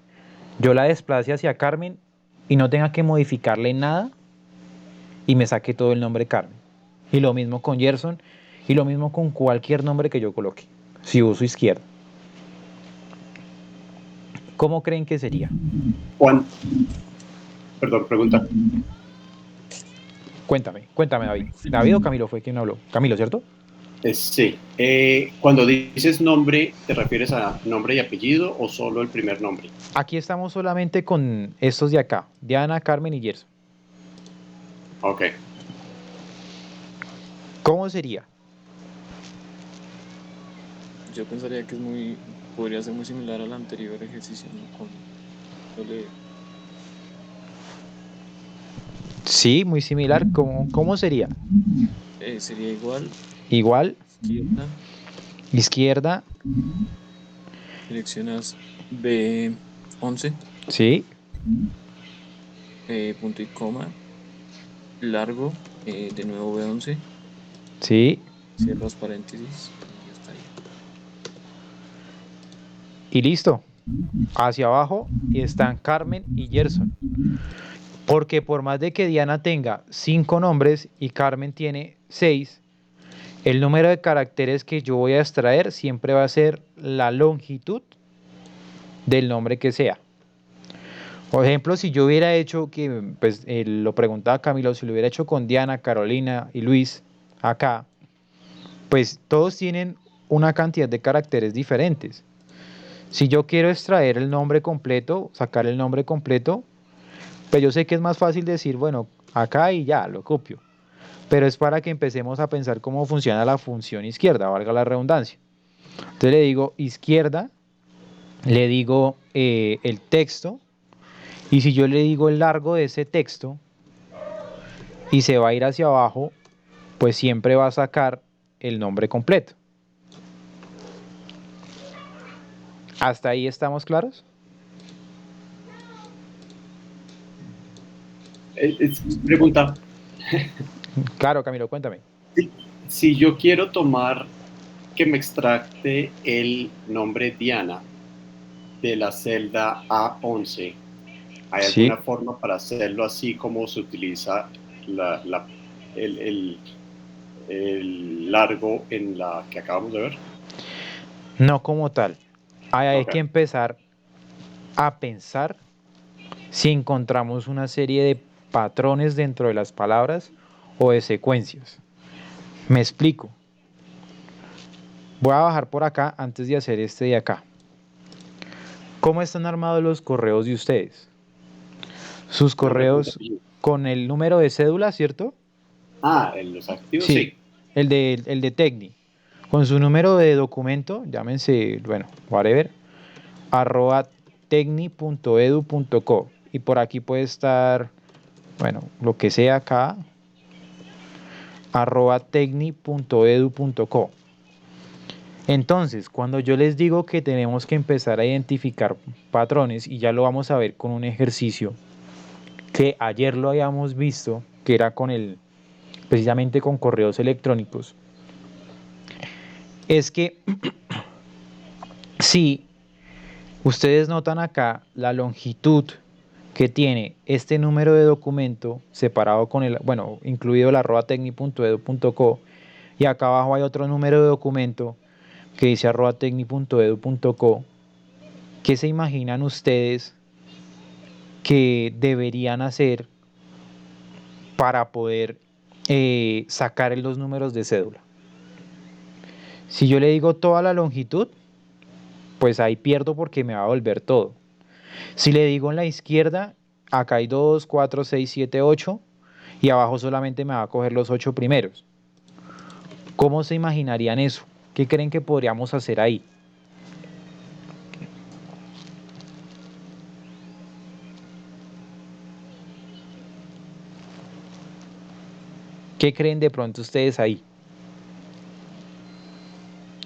S1: yo la desplace hacia Carmen y no tenga que modificarle nada y me saque todo el nombre Carmen. Y lo mismo con Gerson y lo mismo con cualquier nombre que yo coloque, si uso izquierda. ¿Cómo creen que sería?
S2: Juan, perdón, pregunta.
S1: Cuéntame David. ¿David o Camilo fue quien habló? Camilo, ¿cierto?
S2: Sí. Cuando dices nombre, ¿te refieres a nombre y apellido o solo el primer nombre?
S1: Aquí estamos solamente con estos de acá, Diana, Carmen y Gerson.
S2: Ok.
S1: ¿Cómo sería?
S5: Yo pensaría que podría ser muy similar al anterior ejercicio, ¿no? Con doble.
S1: Sí, muy similar. ¿Cómo sería?
S5: Sería igual,
S1: Igual,
S5: izquierda,
S1: izquierda,
S5: seleccionas B11,
S1: sí,
S5: punto y coma, largo, de nuevo B11,
S1: sí.
S5: cierras paréntesis y ya estaría.
S1: Y listo. Hacia abajo están Carmen y Gerson. Porque por más de que Diana tenga 5 nombres y Carmen tiene 6, el número de caracteres que yo voy a extraer siempre va a ser la longitud del nombre que sea. Por ejemplo, si yo hubiera hecho, que pues lo preguntaba Camilo, si lo hubiera hecho con Diana, Carolina y Luis acá, pues todos tienen una cantidad de caracteres diferentes. Si yo quiero extraer el nombre completo, sacar el nombre completo, pues yo sé que es más fácil decir, bueno, acá y ya, lo copio. Pero es para que empecemos a pensar cómo funciona la función izquierda, valga la redundancia. Entonces le digo izquierda, le digo el texto, y si yo le digo el largo de ese texto y se va a ir hacia abajo, pues siempre va a sacar el nombre completo. ¿Hasta ahí estamos claros?
S2: Pregunta.
S1: Claro, Camilo, cuéntame.
S2: Si yo quiero tomar que me extracte el nombre Diana de la celda A11, ¿hay
S1: Sí.
S2: alguna forma para hacerlo así como se utiliza la, la- el, el- el largo en la que acabamos de ver?
S1: No como tal. Ahí hay
S2: Ok.
S1: que empezar a pensar si encontramos una serie de patrones dentro de las palabras o de secuencias. Me explico. Voy a bajar por acá antes de hacer este de acá. ¿Cómo están armados los correos de ustedes? Sus
S2: Nombre, punto,
S1: correos
S2: apellido.
S1: con el número de cédula, ¿cierto?
S2: En los activos,
S1: Sí,
S2: sí.
S1: el de Tecni. Con su número de documento, llámense, bueno, whatever, arroba tecni.edu.co. Y por aquí puede estar, bueno, lo que sea acá, arroba tecni.edu.co. Entonces, cuando yo les digo que tenemos que empezar a identificar patrones, y ya lo vamos a ver con un ejercicio que ayer lo habíamos visto, que era precisamente con correos electrónicos, es que si ustedes notan acá la longitud que tiene este número de documento separado con bueno, incluido el arroba tecni.edu.co, y acá abajo hay otro número de documento que dice arroba tecni.edu.co. ¿Qué se imaginan ustedes que deberían hacer para poder sacar los números de cédula? Si yo le digo toda la longitud, pues ahí pierdo porque me va a volver todo. Si le digo en la izquierda, acá hay 2, 4, 6, 7, 8, y abajo solamente me va a coger los 8 primeros. ¿Cómo se imaginarían eso? ¿Qué creen que podríamos hacer ahí? ¿Qué creen de pronto ustedes ahí?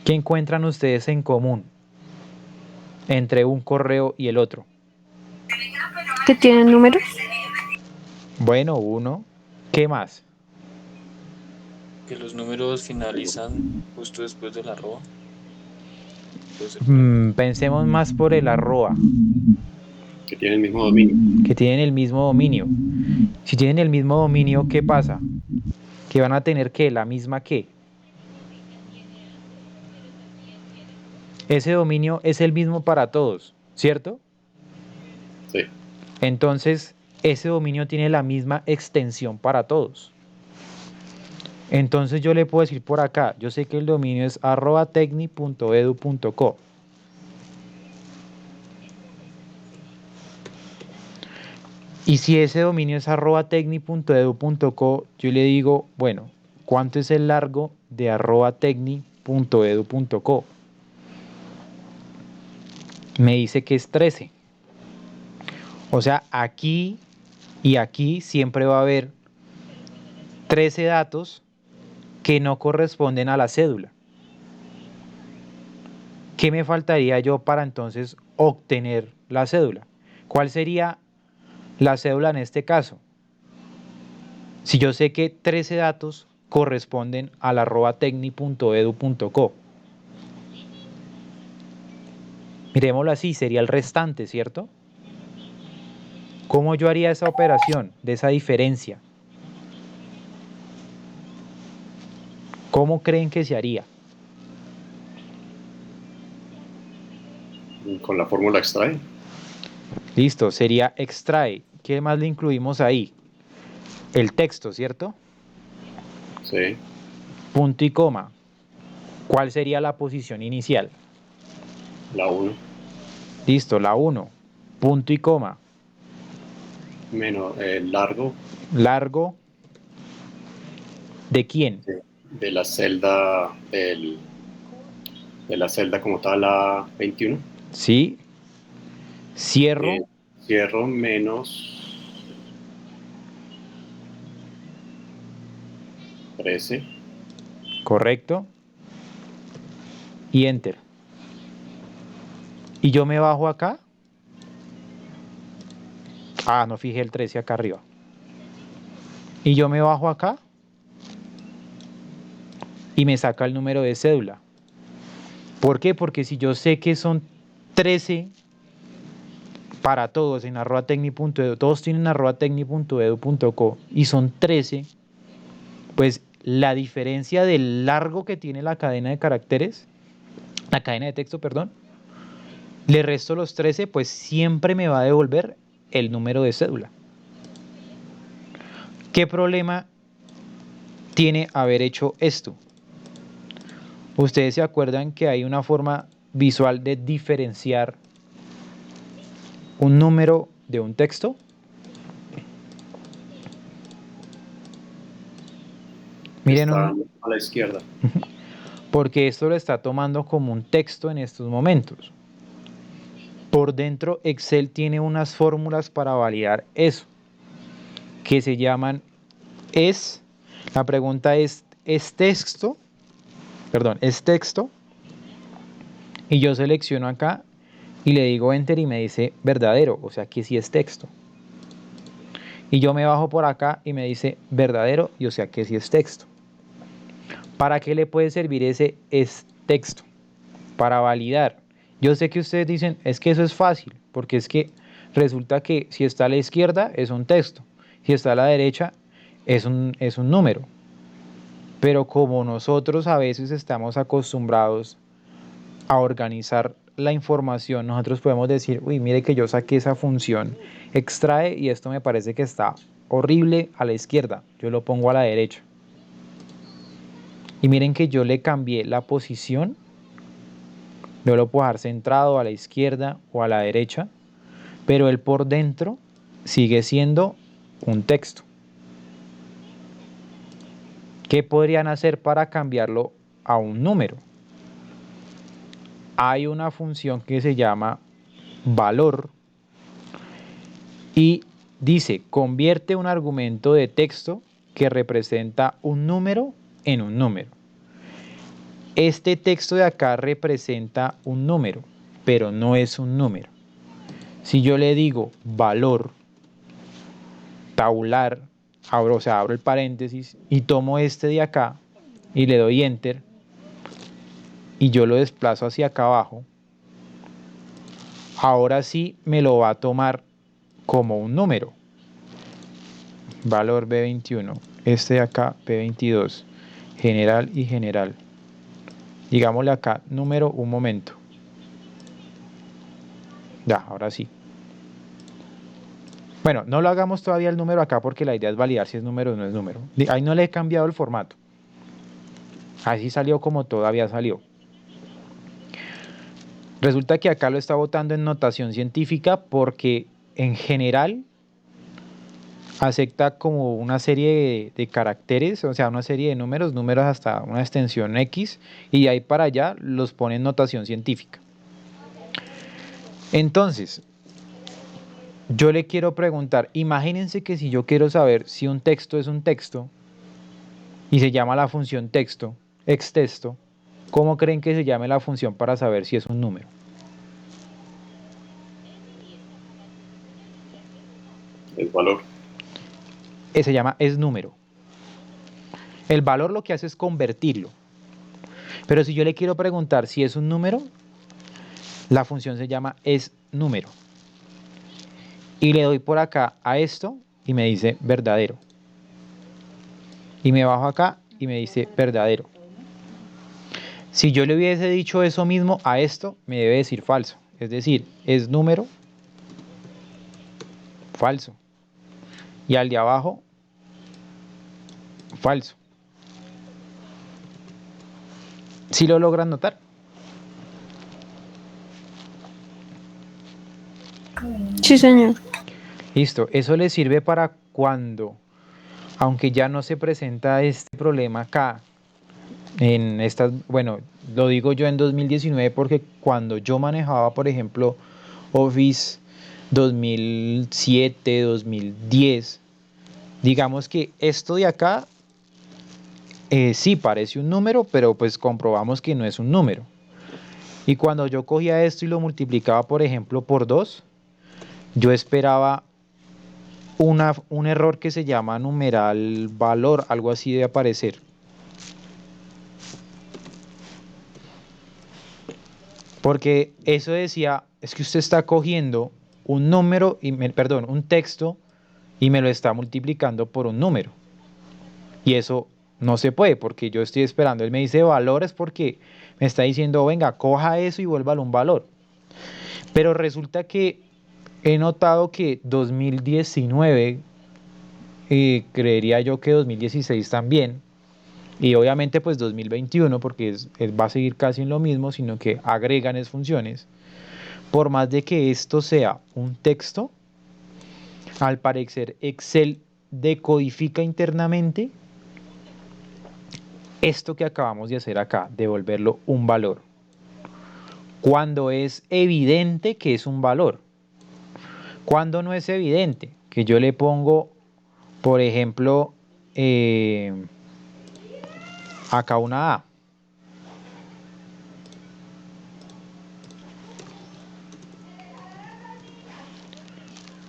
S1: ¿Qué encuentran ustedes en común entre un correo y el otro?
S3: ¿Que tienen números?
S1: Bueno, uno. ¿Qué más?
S5: Que los números finalizan justo después del arroba. Puede ser por ahí.
S1: Pensemos más por el arroba,
S2: Que tiene el mismo dominio.
S1: que tienen el mismo dominio. Si tienen el mismo dominio, ¿qué pasa? Que van a tener ¿qué? La misma ¿qué? Ese dominio es el mismo para todos, ¿cierto?
S2: Sí.
S1: Entonces, ese dominio tiene la misma extensión para todos. Entonces yo le puedo decir por acá, yo sé que el dominio es @tecni.edu.co. Y si ese dominio es @tecni.edu.co, yo le digo, bueno, ¿cuánto es el largo de @tecni.edu.co? Me dice que es 13. O sea, aquí y aquí siempre va a haber 13 datos que no corresponden a la cédula. ¿Qué me faltaría yo para entonces obtener la cédula? ¿Cuál sería la cédula en este caso? Si yo sé que 13 datos corresponden al @tecni.edu.co. Miremoslo así, sería el restante, ¿cierto? ¿Cómo yo haría esa operación de esa diferencia? ¿Cómo creen que se haría?
S2: Con la fórmula extrae.
S1: Listo, sería extrae. ¿Qué más le incluimos ahí? El texto, ¿cierto?
S2: Sí.
S1: Punto y coma. ¿Cuál sería la posición inicial?
S2: La 1
S1: Listo, la 1. Punto y coma.
S2: menos el largo
S1: Largo. ¿De quién?
S2: de la celda de la celda como tal, la 21.
S1: Sí. Cierro.
S2: Cierro menos 13.
S1: Correcto. Y enter. Y yo me bajo acá. Ah, no fijé el 13 acá arriba. Y yo me bajo acá. Y me saca el número de cédula. ¿Por qué? Porque si yo sé que son 13 para todos en @tecni.edu, todos tienen @tecni.edu.co y son 13, pues la diferencia del largo que tiene la cadena de caracteres, la cadena de texto, perdón, le resto los 13, pues siempre me va a devolver el número de cédula. ¿Qué problema tiene haber hecho esto? Ustedes se acuerdan que hay una forma visual de diferenciar un número de un texto. Miren,
S2: Está a la izquierda.
S1: porque esto lo está tomando como un texto en estos momentos. Por dentro, Excel tiene unas fórmulas para validar eso, que se llaman la pregunta ¿es texto? Perdón, ¿es texto? Y yo selecciono acá y le digo enter y me dice verdadero, o sea que sí es texto. Y yo me bajo por acá y me dice verdadero, y o sea que sí es texto. ¿Para qué le puede servir ese es texto? Para validar. Yo sé que ustedes dicen, es que eso es fácil, porque es que resulta que si está a la izquierda es un texto, si está a la derecha es un número. Pero como nosotros a veces estamos acostumbrados a organizar la información, nosotros podemos decir, uy, mire que yo saqué esa función extrae y esto me parece que está horrible a la izquierda, yo lo pongo a la derecha. Y miren que yo le cambié la posición, yo lo puedo dejar centrado a la izquierda o a la derecha, pero él por dentro sigue siendo un texto. ¿Qué podrían hacer para cambiarlo a un número? Hay una función que se llama valor y dice, convierte un argumento de texto que representa un número en un número. Este texto de acá representa un número, pero no es un número. Si yo le digo valor, tabular, abro el paréntesis y tomo este de acá y le doy enter y yo lo desplazo hacia acá abajo, ahora sí me lo va a tomar como un número. Valor B21, este de acá B22, general y general. Digámosle acá número un momento. Ya, ahora sí. Bueno, no lo hagamos todavía el número acá porque la idea es validar si es número o no es número. Ahí no le he cambiado el formato. Así salió como todavía salió. Resulta que acá lo está botando en notación científica porque en general acepta como una serie de caracteres, o sea, una serie de números hasta una extensión X, y de ahí para allá los pone en notación científica. Entonces, yo le quiero preguntar, imagínense que si yo quiero saber si un texto es un texto, y se llama la función texto, extexto, ¿cómo creen que se llame la función para saber si es un número?
S2: El valor.
S1: Se llama es número. El valor lo que hace es convertirlo. Pero si yo le quiero preguntar si es un número, la función se llama es número. Y le doy por acá a esto y me dice verdadero. Y me bajo acá y me dice verdadero. Si yo le hubiese dicho eso mismo a esto, me debe decir falso. Es decir, es número falso. Y al de abajo, falso. ¿Sí lo logran notar?
S3: Sí, señor.
S1: Listo, eso le sirve para cuando, aunque ya no se presenta este problema acá, en estas, bueno, lo digo yo en 2019 porque cuando yo manejaba, por ejemplo, Office 2007, 2010, digamos que esto de acá sí parece un número, pero pues comprobamos que no es un número. Y cuando yo cogía esto y lo multiplicaba, por ejemplo, por 2, yo esperaba un error que se llama numeral valor, algo así de aparecer. Porque eso decía, es que usted está cogiendo un número, perdón, un texto y me lo está multiplicando por un número. Y eso no se puede porque yo estoy esperando. Él me dice valores porque me está diciendo, venga, coja eso y vuélvalo un valor. Pero resulta que he notado que 2019, creería yo que 2016 también, y obviamente pues 2021 porque va a seguir casi en lo mismo, sino que agregan es funciones. Por más de que esto sea un texto, al parecer Excel decodifica internamente esto que acabamos de hacer acá, devolverlo un valor, cuando es evidente que es un valor. Cuando no es evidente, que yo le pongo, por ejemplo, acá una A.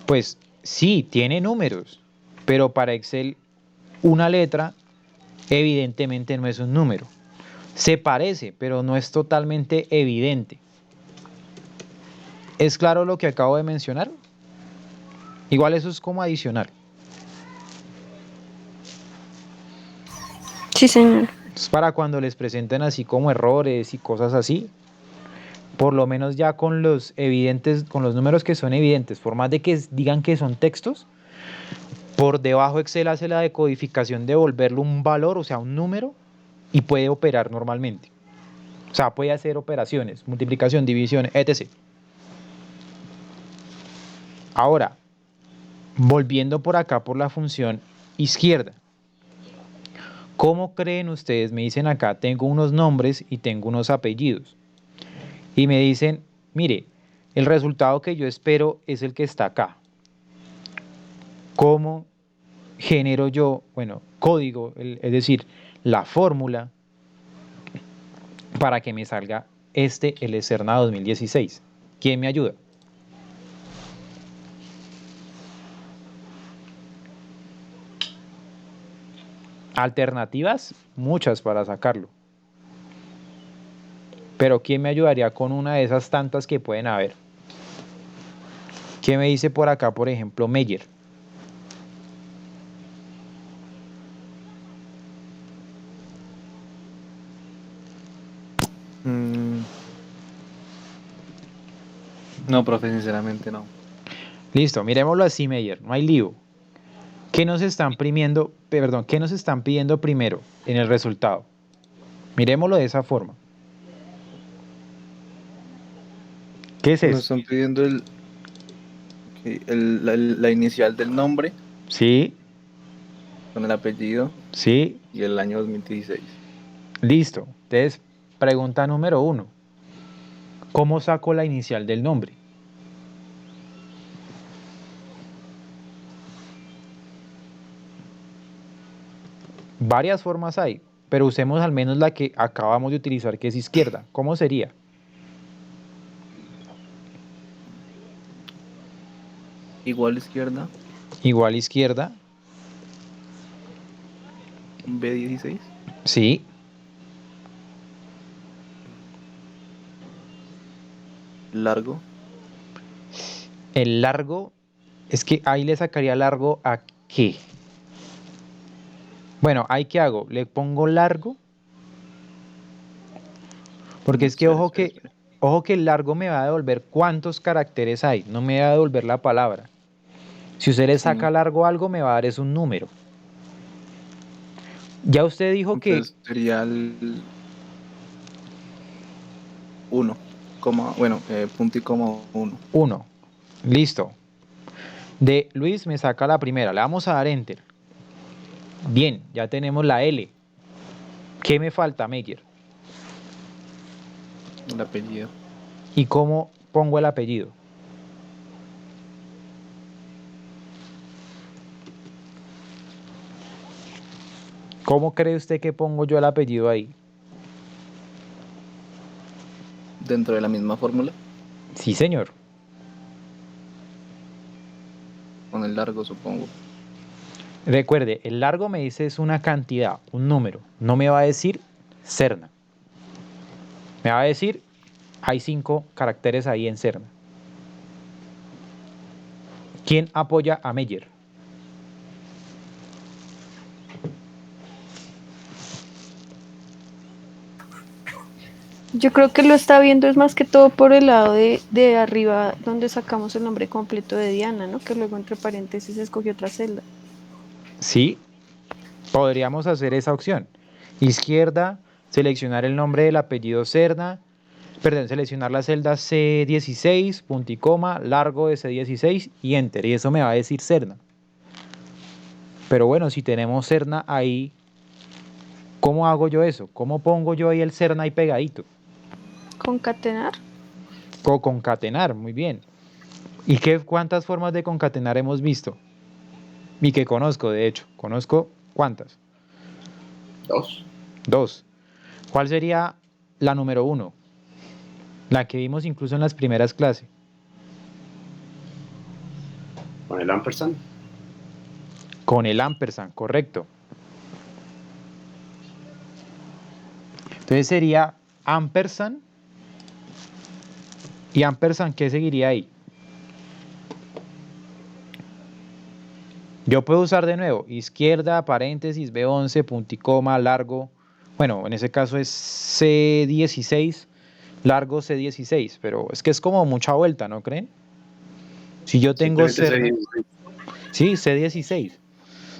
S1: Pues sí, tiene números, pero para Excel una letra evidentemente no es un número. Se parece, pero no es totalmente evidente. ¿Es claro lo que acabo de mencionar? Igual eso es como adicional.
S3: Sí, señor.
S1: Es para cuando les presenten así como errores y cosas así, por lo menos ya con los evidentes, con los números que son evidentes, por más de que digan que son textos, por debajo Excel hace la decodificación de volverlo un valor, o sea, un número, y puede operar normalmente. O sea, puede hacer operaciones, multiplicación, división, etc. Ahora, volviendo por acá por la función izquierda. ¿Cómo creen ustedes? Me dicen acá, tengo unos nombres y tengo unos apellidos. Y me dicen, mire, el resultado que yo espero es el que está acá. ¿Cómo genero yo, bueno, código, es decir, la fórmula para que me salga el Serna 2016. ¿Quién me ayuda? Alternativas, muchas para sacarlo. Pero ¿quién me ayudaría con una de esas tantas que pueden haber? ¿Qué me dice por acá, por ejemplo, Meyer?
S6: No, profe, sinceramente no.
S1: Listo, miremoslo así, Meyer, no hay lío. ¿Qué nos están qué nos están pidiendo primero en el resultado? Miremoslo de esa forma. ¿Qué es
S6: Nos
S1: eso?
S6: están pidiendo la inicial del nombre
S1: Sí,
S6: con el apellido
S1: sí,
S6: y el año 2016.
S1: listo. Entonces, pregunta número 1. ¿Cómo saco la inicial del nombre? Varias formas hay, pero usemos al menos la que acabamos de utilizar, que es izquierda. ¿Cómo sería?
S6: Igual izquierda,
S1: Igual izquierda,
S6: B16,
S1: sí.
S6: largo,
S1: El largo, es que ahí le sacaría largo a qué. Bueno, ¿ahí qué hago? Le pongo largo, porque es que
S6: espera, espera, espera.
S1: ojo que el largo me va a devolver cuántos caracteres hay, no me va a devolver la palabra. Si usted le saca
S6: Sí,
S1: largo algo, me va a dar es un número. Ya usted dijo que
S6: entonces sería el 1, bueno, punto y coma 1.
S1: 1. Listo. De Luis me saca la primera. Le vamos a dar enter. Bien, ya tenemos la L. ¿Qué me falta, Meyer?
S6: El apellido.
S1: ¿Y cómo pongo el apellido? ¿Cómo cree usted que pongo yo el apellido ahí?
S6: Dentro de la misma fórmula,
S1: Sí, señor.
S6: con el largo, supongo.
S1: Recuerde, el largo me dice es una cantidad, un número. No me va a decir Serna. Me va a decir, hay 5 caracteres ahí en Serna. ¿Quién apoya a Meyer?
S3: Yo creo que lo está viendo es más que todo por el lado de arriba donde sacamos el nombre completo de Diana, ¿no? Que luego entre paréntesis escogió otra celda.
S1: Sí, podríamos hacer esa opción. Izquierda, seleccionar el nombre del apellido Serna, perdón, seleccionar la celda C16, punto y coma, largo de C16 y enter. Y eso me va a decir Serna. Pero bueno, si tenemos Serna ahí, ¿cómo hago yo eso? ¿Cómo pongo yo ahí el Serna ahí pegadito?
S3: Concatenar.
S1: O concatenar, muy bien. ¿Y cuántas formas de concatenar hemos visto? Y que conozco, de hecho. ¿Conozco cuántas?
S2: 2.
S1: 2. ¿Cuál sería la número 1? La que vimos incluso en las primeras clases.
S2: Con el ampersand.
S1: Con el ampersand, correcto. Entonces sería ampersand. ¿Y ampersand qué seguiría ahí? Yo puedo usar de nuevo izquierda, paréntesis, B11, punto y coma, largo. Bueno, en ese caso es C16, largo C16, pero es que es como mucha vuelta, ¿no creen? Si yo tengo
S2: Simplemente se
S1: Serna,
S2: dice
S1: sí, C16.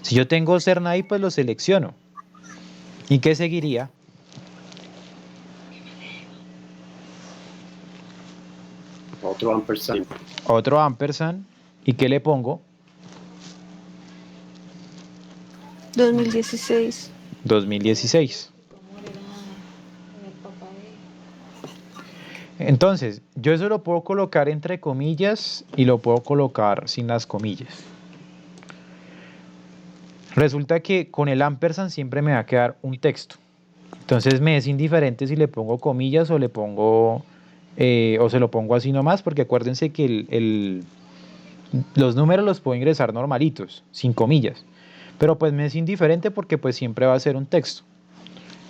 S1: Si yo tengo Serna ahí, pues lo selecciono. ¿Y qué seguiría?
S2: otro ampersand.
S1: Otro ampersand. ¿Y qué le pongo?
S3: 2016.
S1: 2016. Entonces, yo eso lo puedo colocar entre comillas y lo puedo colocar sin las comillas. Resulta que con el ampersand siempre me va a quedar un texto. Entonces me es indiferente si le pongo comillas o le pongo o se lo pongo así nomás, porque acuérdense que los números los puedo ingresar normalitos, sin comillas. Pero pues me es indiferente porque pues siempre va a ser un texto.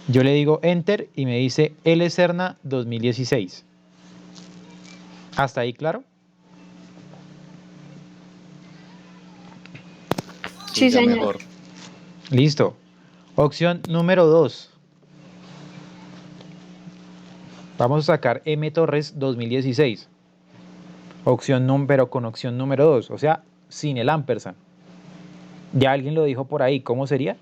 S1: Yo le digo enter y me dice L Serna 2016. ¿Hasta ahí claro?
S3: Sí,
S6: ya
S3: señor.
S6: mejor.
S1: Listo. Opción número 2. Vamos a sacar M Torres 2016. Pero con opción número 2, o sea, sin el ampersand. Ya alguien lo dijo por ahí, ¿cómo sería?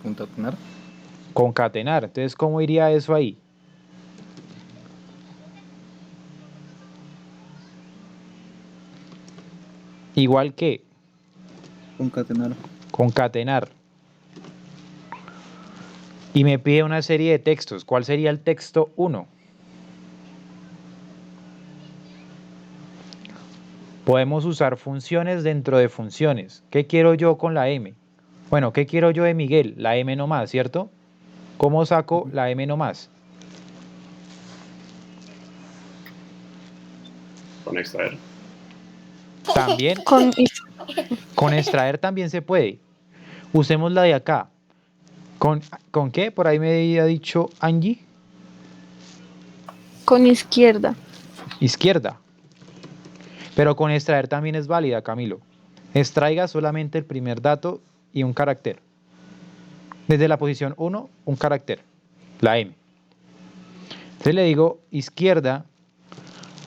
S6: Concatenar.
S1: Concatenar. Entonces, ¿cómo iría eso ahí? Igual que
S6: Concatenar.
S1: concatenar. Y me pide una serie de textos. ¿Cuál sería el texto 1? Podemos usar funciones dentro de funciones. ¿Qué quiero yo con la M? Bueno, ¿qué quiero yo de Miguel? La M nomás, ¿cierto? ¿Cómo saco la M nomás?
S2: Con extraer.
S1: También
S3: Con
S1: con extraer también se puede. Usemos la de acá. ¿Con qué? Por ahí me había dicho Angie.
S3: con izquierda.
S1: Izquierda. Pero con extraer también es válida, Camilo. Extraiga solamente el primer dato y un carácter. Desde la posición 1, un carácter. La M. Entonces le digo izquierda,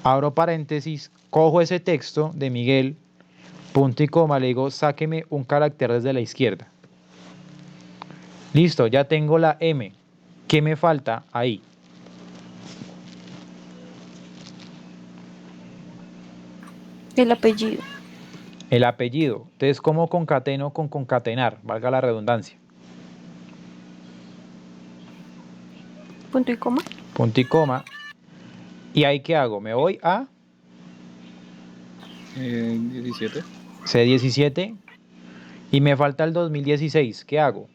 S1: abro paréntesis, cojo ese texto de Miguel, punto y coma, le digo sáqueme un carácter desde la izquierda. Listo, ya tengo la M. ¿Qué me falta ahí?
S3: El apellido.
S1: El apellido. Entonces, ¿cómo concateno con concatenar? Valga la redundancia.
S3: Punto y coma.
S1: Punto y coma. ¿Y ahí qué hago? Me voy a
S6: 17.
S1: C17 y me falta el 2016. ¿Qué hago?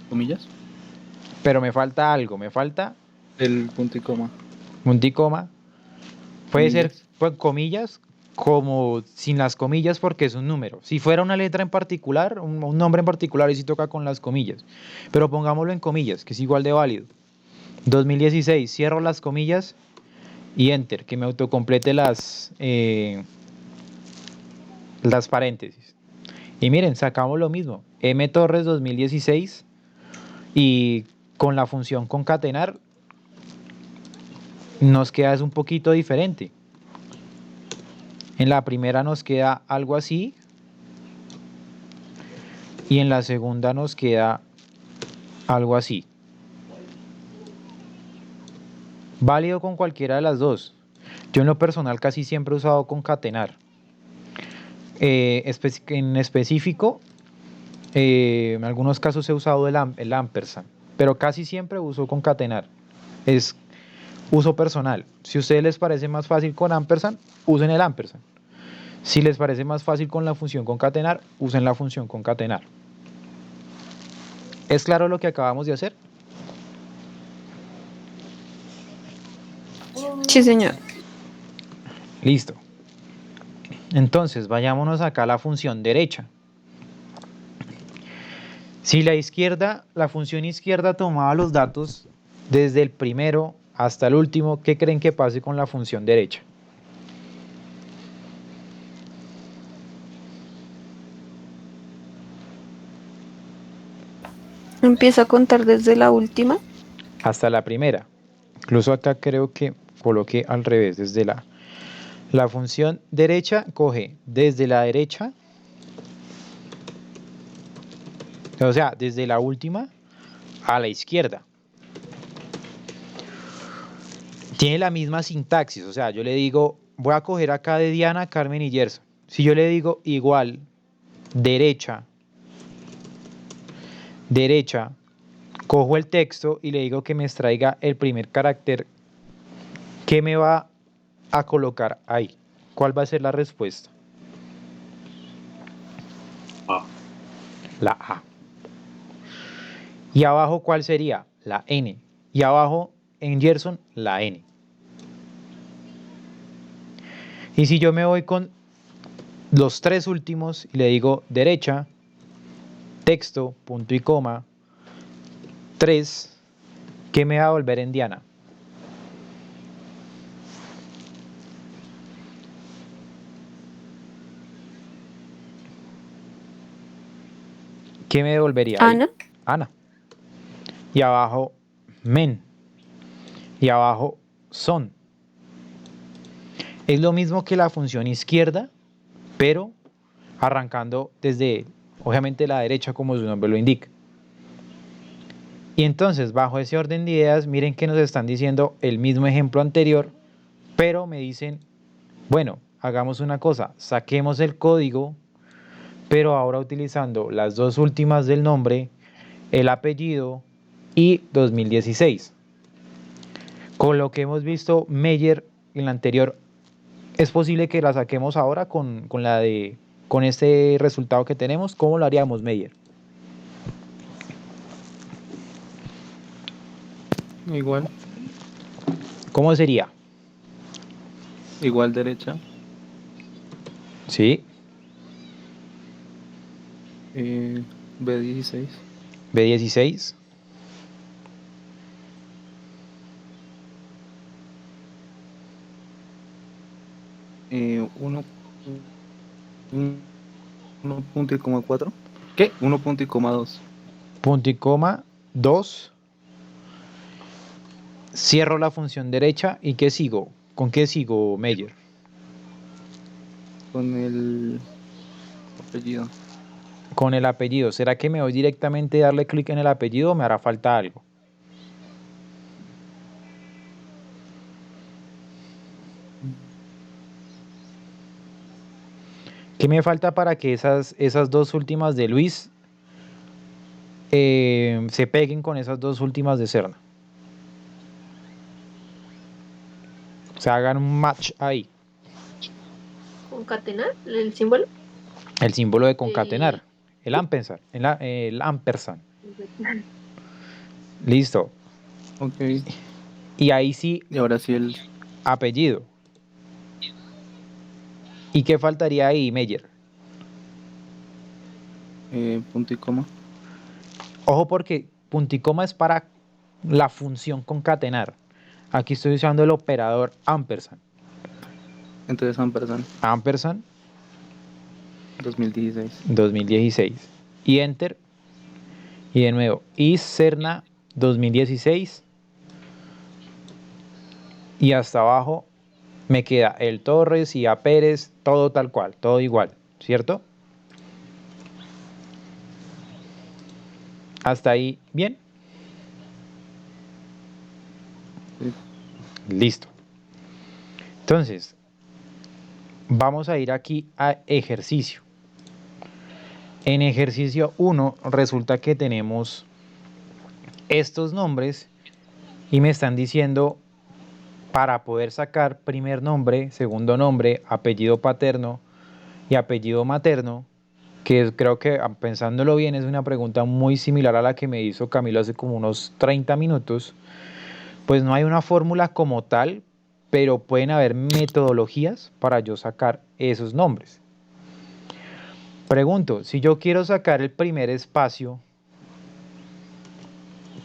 S6: Comillas.
S1: Pero me falta algo. Me falta
S6: El punto y coma.
S1: punto y coma. Puede ser
S6: Comillas.
S1: pues, comillas como sin las comillas porque es un número. Si fuera una letra en particular, un nombre en particular, y sí toca con las comillas. Pero pongámoslo en comillas, que es igual de válido. 2016, cierro las comillas y enter, que me autocomplete las paréntesis. Y miren, sacamos lo mismo. M Torres 2016 y con la función concatenar nos queda es un poquito diferente. En la primera nos queda algo así y en la segunda nos queda algo así. Válido con cualquiera de las dos. Yo en lo personal casi siempre he usado concatenar. En específico, en algunos casos he usado el ampersand, pero casi siempre uso concatenar. Es uso personal. Si a ustedes les parece más fácil con ampersand, usen el ampersand. Si les parece más fácil con la función concatenar, usen la función concatenar. ¿Es claro lo que acabamos de hacer?
S3: Sí, señor.
S1: Listo. Entonces, vayámonos acá a la función derecha. Si la función izquierda tomaba los datos desde el primero hasta el último, ¿qué creen que pase con la función derecha?
S3: Empieza a contar desde la última.
S1: Hasta la primera. Incluso acá creo que coloqué al revés, desde la función derecha coge desde la derecha, o sea, desde la última a la izquierda. Tiene la misma sintaxis, o sea, yo le digo, voy a coger acá de Diana, Carmen y Gerson. Si yo le digo igual, derecha, derecha, cojo el texto y le digo que me extraiga el primer carácter ¿qué me va a colocar ahí? ¿Cuál va a ser la respuesta?
S2: A.
S1: La A. Y abajo, ¿cuál sería? La N. Y abajo, en Gerson, la N. Y si yo me voy con los tres últimos y le digo derecha, texto, punto y coma, 3, ¿qué me va a volver en Diana? ¿Qué me devolvería ahí?
S3: Ana.
S1: Ana. Y abajo, men. Y abajo, son. Es lo mismo que la función izquierda, pero arrancando desde, obviamente, la derecha, como su nombre lo indica. Y entonces, bajo ese orden de ideas, miren que nos están diciendo el mismo ejemplo anterior, pero me dicen, bueno, hagamos una cosa, saquemos el código, pero ahora utilizando las dos últimas del nombre, el apellido y 2016. Con lo que hemos visto Meyer en la anterior, es posible que la saquemos ahora con este resultado que tenemos. ¿Cómo lo haríamos, Meyer?
S6: Igual,
S1: ¿Cómo sería?
S6: igual derecha.
S1: Sí,
S6: B16.
S1: B16.
S6: Uno, uno punto y coma 4. ¿Qué? 1.2.
S1: Punto y coma, 2. Cierro la función derecha y ¿qué sigo? ¿Con qué sigo, Meyer?
S6: Con el apellido.
S1: Con el apellido. ¿Será que me voy directamente a darle clic en el apellido o me hará falta algo? ¿Qué me falta para que esas dos últimas de Luis se peguen con esas dos últimas de Serna? O sea, hagan un match ahí.
S4: Concatenar el símbolo.
S1: El símbolo de
S4: Eh,
S1: concatenar. El
S4: ¿sí?
S1: ampersand. El ampersand. Listo.
S6: Ok.
S1: Y ahí sí,
S6: Y ahora sí el
S1: apellido. ¿Y qué faltaría ahí, Meyer?
S6: punto y coma.
S1: Ojo porque punto y coma es para la función concatenar. Aquí estoy usando el operador ampersand.
S6: Entonces ampersand
S1: Ampersand
S6: 2016.
S1: 2016. Y enter. Y de nuevo. Y Serna 2016. Y hasta abajo me queda el Torres y a Pérez, todo tal cual, todo igual, ¿cierto? Hasta ahí, bien.
S6: Sí.
S1: Listo. Entonces, vamos a ir aquí a ejercicio. En ejercicio 1 resulta que tenemos estos nombres y me están diciendo para poder sacar primer nombre, segundo nombre, apellido paterno y apellido materno, que creo que pensándolo bien es una pregunta muy similar a la que me hizo Camilo hace como unos 30 minutos, pues no hay una fórmula como tal, pero pueden haber metodologías para yo sacar esos nombres. Pregunto, si yo quiero sacar el primer espacio,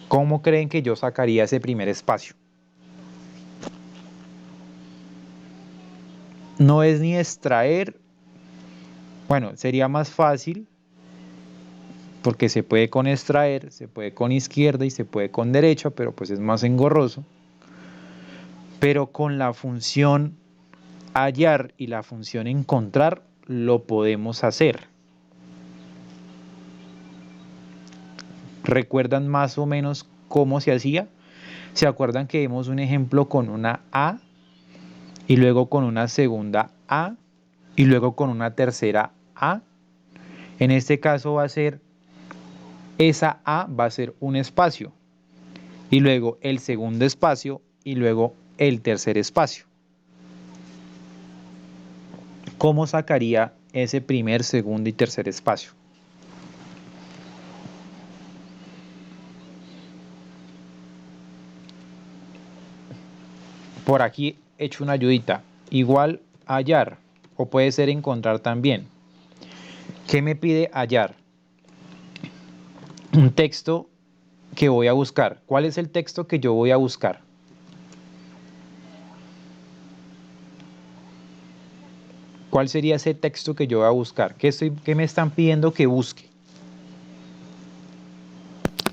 S1: ¿cómo creen que yo sacaría ese primer espacio? No es ni extraer, bueno, sería más fácil porque se puede con extraer, se puede con izquierda y se puede con derecha, pero pues es más engorroso. Pero con la función hallar y la función encontrar lo podemos hacer. ¿Recuerdan más o menos cómo se hacía? ¿Se acuerdan que vimos un ejemplo con una A y luego con una segunda A y luego con una tercera A? En este caso va a ser, esa A va a ser un espacio y luego el segundo espacio y luego el tercer espacio. ¿Cómo sacaría ese primer, segundo y tercer espacio? Por aquí he hecho una ayudita. Igual hallar, o puede ser encontrar también. ¿Qué me pide hallar? Un texto que voy a buscar. ¿Cuál es el texto que yo voy a buscar? ¿Cuál sería ese texto que yo voy a buscar? ¿Qué me están pidiendo que busque?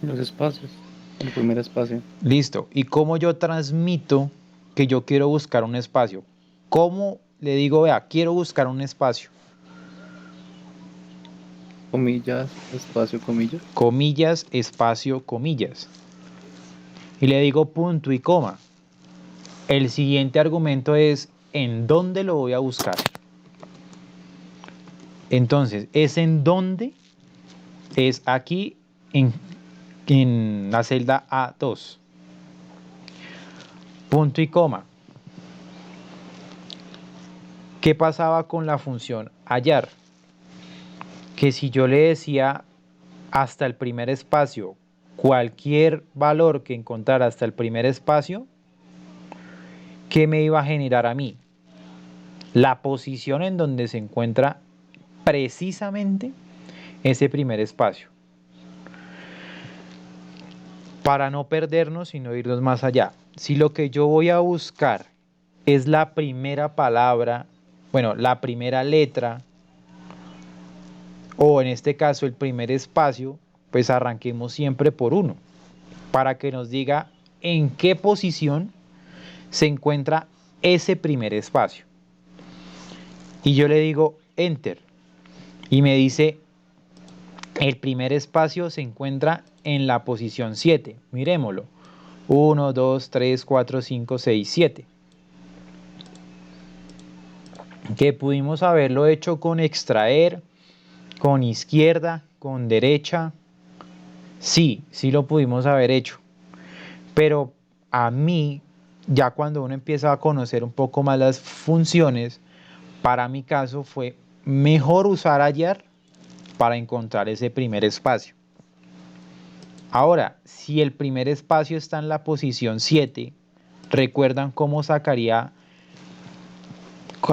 S6: Los espacios. El primer espacio.
S1: Listo. ¿Y cómo yo transmito que yo quiero buscar un espacio? ¿Cómo le digo, vea, quiero buscar un espacio?
S6: Comillas, espacio, comillas.
S1: Comillas, espacio, comillas. Y le digo punto y coma. El siguiente argumento es ¿en dónde lo voy a buscar? Entonces, ¿es en dónde? Es aquí en la celda A2. Punto y coma. ¿Qué pasaba con la función hallar? Que si yo le decía hasta el primer espacio, cualquier valor que encontrara hasta el primer espacio, ¿qué me iba a generar a mí? La posición en donde se encuentra precisamente ese primer espacio. Para no perdernos y no irnos más allá, si lo que yo voy a buscar es la primera palabra, bueno, la primera letra, o en este caso el primer espacio, pues arranquemos siempre por 1, para que nos diga en qué posición se encuentra ese primer espacio. Y yo le digo enter, y me dice el primer espacio se encuentra en la posición 7. Miremoslo. 1, 2, 3, 4, 5, 6, 7. Que pudimos haberlo hecho con extraer, con izquierda, con derecha. Sí, sí lo pudimos haber hecho. Pero a mí, ya cuando uno empieza a conocer un poco más las funciones, para mi caso fue mejor usar hallar para encontrar ese primer espacio. Ahora, si el primer espacio está en la posición 7, ¿recuerdan cómo sacaría?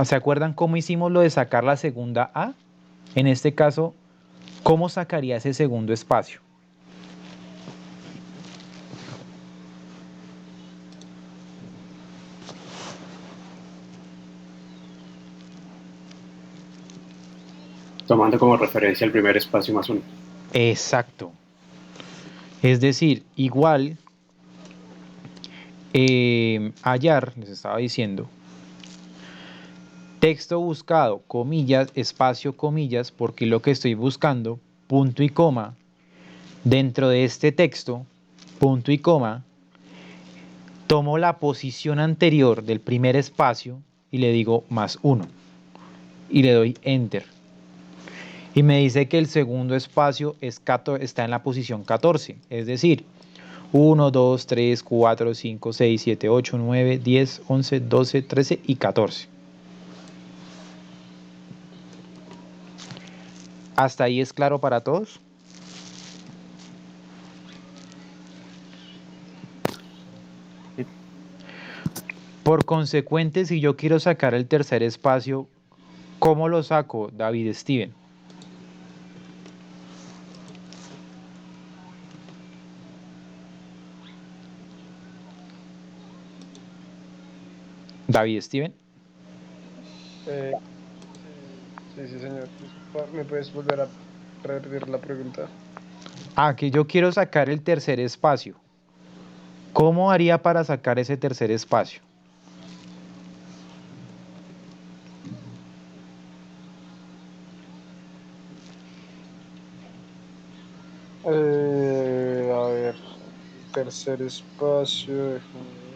S1: ¿Se acuerdan cómo hicimos lo de sacar la segunda A? En este caso, ¿cómo sacaría ese segundo espacio?
S2: Tomando como referencia el primer espacio más 1.
S1: Exacto. Es decir, igual, hallar, les estaba diciendo, texto buscado, comillas, espacio, comillas, porque lo que estoy buscando, punto y coma, dentro de este texto, punto y coma, tomo la posición anterior del primer espacio y le digo más 1 y le doy enter. Y me dice que el segundo espacio está en la posición 14, es decir, 1, 2, 3, 4, 5, 6, 7, 8, 9, 10, 11, 12, 13 y 14. ¿Hasta ahí es claro para todos? Por consecuente, si yo quiero sacar el tercer espacio, ¿cómo lo saco, David Steven? David Steven.
S7: Sí, señor. Disculpa, ¿me puedes volver a repetir la pregunta?
S1: Que yo quiero sacar el tercer espacio. ¿Cómo haría para sacar ese tercer espacio?
S7: A ver, tercer espacio. Déjame ver.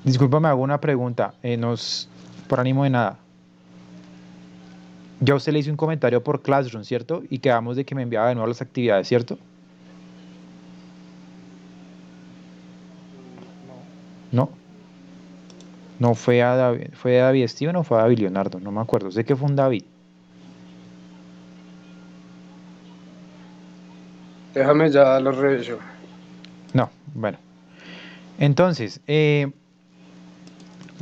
S1: Disculpa, me hago una pregunta. Por ánimo de nada. Ya usted le hizo un comentario por Classroom, ¿cierto? Y quedamos de que me enviaba de nuevo las actividades, ¿cierto?
S7: No.
S1: No. No fue a David, ¿fue a David Steven o fue a David Leonardo? No me acuerdo. Sé que fue un David.
S7: Déjame ya lo reviso.
S1: No, bueno. Entonces,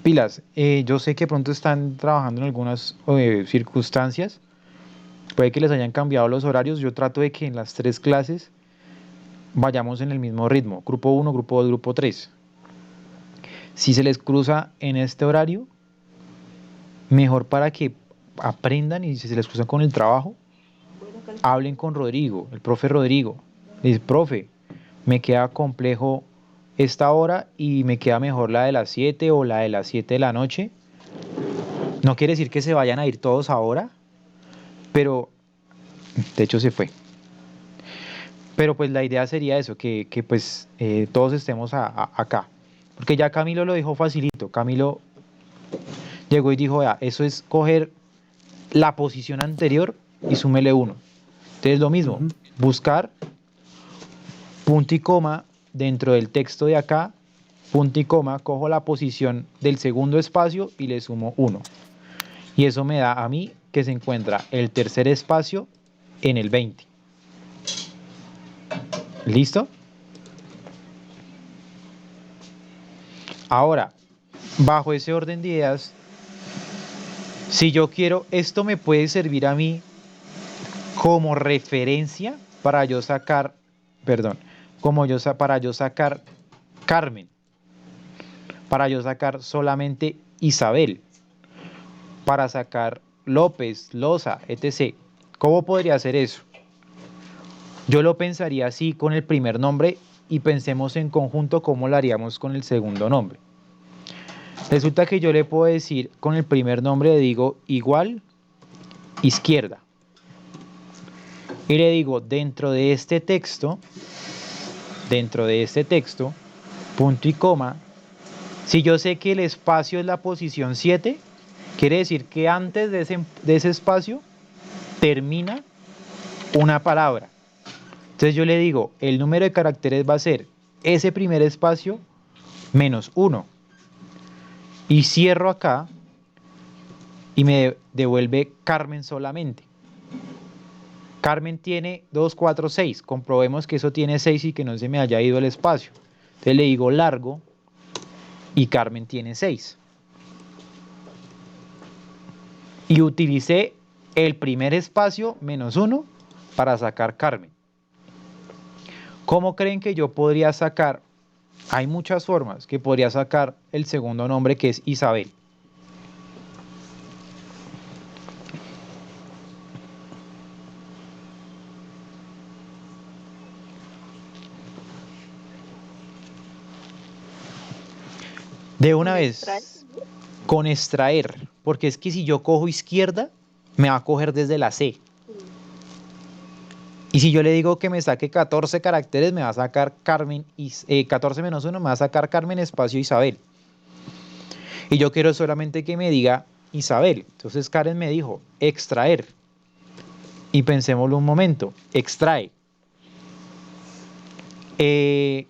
S1: pilas, yo sé que pronto están trabajando en algunas circunstancias. Puede que les hayan cambiado los horarios. Yo trato de que en las 3 clases vayamos en el mismo ritmo. Grupo 1, grupo 2, grupo 3. Si se les cruza en este horario, mejor para que aprendan, y si se les cruza con el trabajo, hablen con Rodrigo, el profe Rodrigo. Le dice, profe, me queda complejo esta hora y me queda mejor la de las 7 o la de las 7 de la noche. No quiere decir que se vayan a ir todos ahora, pero de hecho se fue. Pero pues la idea sería eso, que pues todos estemos acá. Porque ya Camilo lo dijo facilito. Camilo llegó y dijo, vea, eso es coger la posición anterior y súmele 1. Entonces lo mismo, buscar punto y coma dentro del texto de acá, punto y coma, cojo la posición del segundo espacio y le sumo 1. Y eso me da a mí que se encuentra el tercer espacio en el 20. ¿Listo? Ahora, bajo ese orden de ideas, si yo quiero, esto me puede servir a mí como referencia para yo sacar, perdón, para yo sacar Carmen, para yo sacar solamente Isabel, para sacar López, Loza, etc. ¿Cómo podría hacer eso? Yo lo pensaría así con el primer nombre y pensemos en conjunto cómo lo haríamos con el segundo nombre. Resulta que yo le puedo decir con el primer nombre, le digo igual izquierda. Y le digo dentro de este texto, punto y coma, si yo sé que el espacio es la posición 7, quiere decir que antes de ese espacio termina una palabra. Entonces yo le digo, el número de caracteres va a ser ese primer espacio menos 1. Y cierro acá y me devuelve Carmen solamente. Carmen tiene 2, 4, 6. Comprobemos que eso tiene 6 y que no se me haya ido el espacio. Entonces le digo largo y Carmen tiene 6. Y utilicé el primer espacio menos 1 para sacar Carmen. ¿Cómo creen que yo podría sacar? Hay muchas formas que podría sacar el segundo nombre, que es Isabel. De una vez, con extraer, porque es que si yo cojo izquierda, me va a coger desde la C. Y si yo le digo que me saque 14 caracteres, me va a sacar Carmen, 14 menos 1, me va a sacar Carmen espacio Isabel. Y yo quiero solamente que me diga Isabel. Entonces Karen me dijo, extraer. Y pensémoslo un momento, extrae. ¿Qué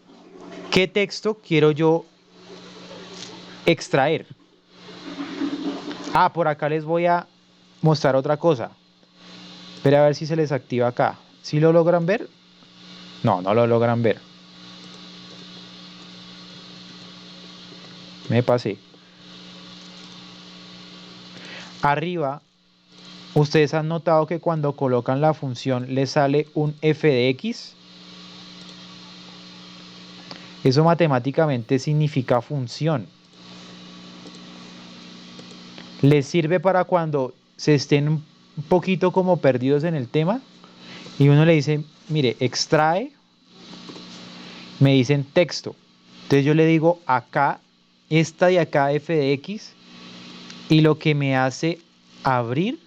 S1: texto quiero yo extraer? Por acá les voy a mostrar otra cosa. Espera a ver si se les activa acá. ¿Sí lo logran ver? No, no lo logran ver. Me pasé. Arriba, ustedes han notado que cuando colocan la función les sale un f de x. Eso matemáticamente significa función. Les sirve para cuando se estén un poquito como perdidos en el tema y uno le dice, mire, extrae, me dicen texto. Entonces yo le digo acá, esta de acá f de x, y lo que me hace abrir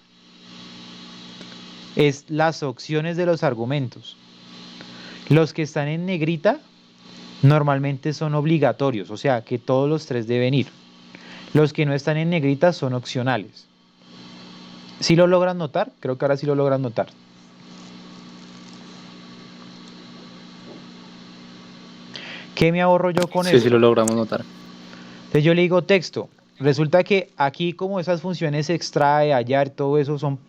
S1: es las opciones de los argumentos. Los que están en negrita normalmente son obligatorios, o sea que todos los 3 deben ir. Los que no están en negrita son opcionales. ¿Sí lo logran notar? Creo que ahora sí lo logran notar. ¿Qué me ahorro yo con
S6: Sí,
S1: eso?
S6: sí lo logramos notar.
S1: Entonces yo le digo texto. Resulta que aquí como esas funciones extrae, hallar, todo eso son,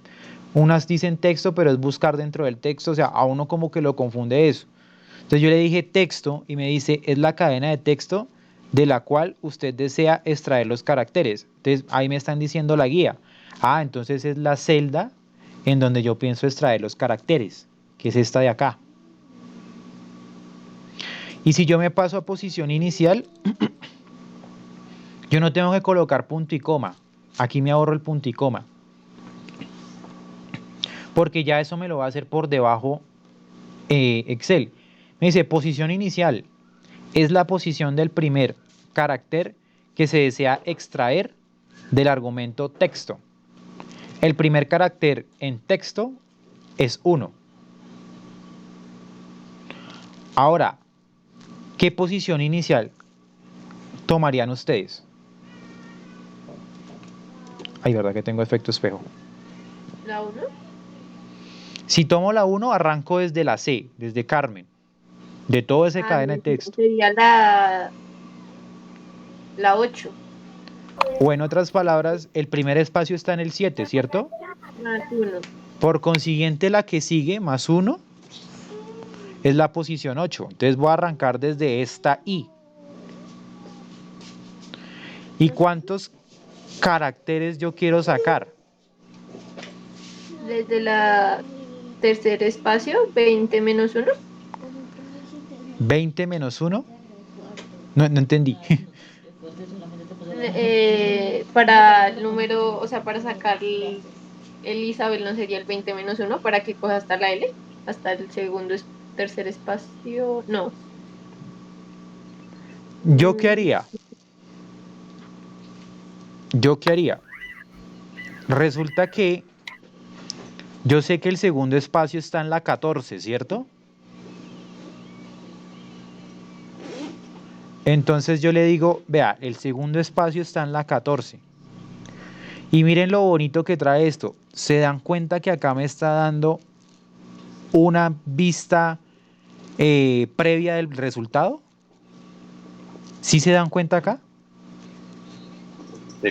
S1: unas dicen texto, pero es buscar dentro del texto, o sea, a uno como que lo confunde eso. Entonces yo le dije texto y me dice, es la cadena de texto de la cual usted desea extraer los caracteres. Entonces ahí me están diciendo la guía. Ah, entonces es la celda en donde yo pienso extraer los caracteres, que es esta de acá. Y si yo me paso a posición inicial, yo no tengo que colocar punto y coma. Aquí me ahorro el punto y coma. Porque ya eso me lo va a hacer por debajo Excel. Me dice posición inicial. Es la posición del primer carácter que se desea extraer del argumento texto. El primer carácter en texto es 1. Ahora, ¿qué posición inicial tomarían ustedes? Ay, verdad que tengo efecto espejo.
S4: ¿La 1?
S1: Si tomo la 1, arranco desde la C, desde Carmen, de todo ese cadena de texto.
S4: Sería la 8.
S1: O en otras palabras, el primer espacio está en el 7, ¿cierto?
S4: Más 1.
S1: Por consiguiente, la que sigue, más 1, es la posición 8. Entonces voy a arrancar desde esta I. ¿Y cuántos caracteres yo quiero sacar?
S4: Desde la tercer espacio, 20 menos 1.
S1: 20 menos 1. No entendí.
S4: Para el número, o sea, para sacar el Isabel no sería el 20 menos 1 para que coja hasta la L, hasta el segundo, tercer espacio, no.
S1: ¿Yo qué haría? ¿Yo qué haría? Resulta que yo sé que el segundo espacio está en la 14, ¿cierto? Entonces yo le digo, vea, el segundo espacio está en la 14. Y miren lo bonito que trae esto. ¿Se dan cuenta que acá me está dando una vista previa del resultado? ¿Sí se dan cuenta acá?
S2: Sí.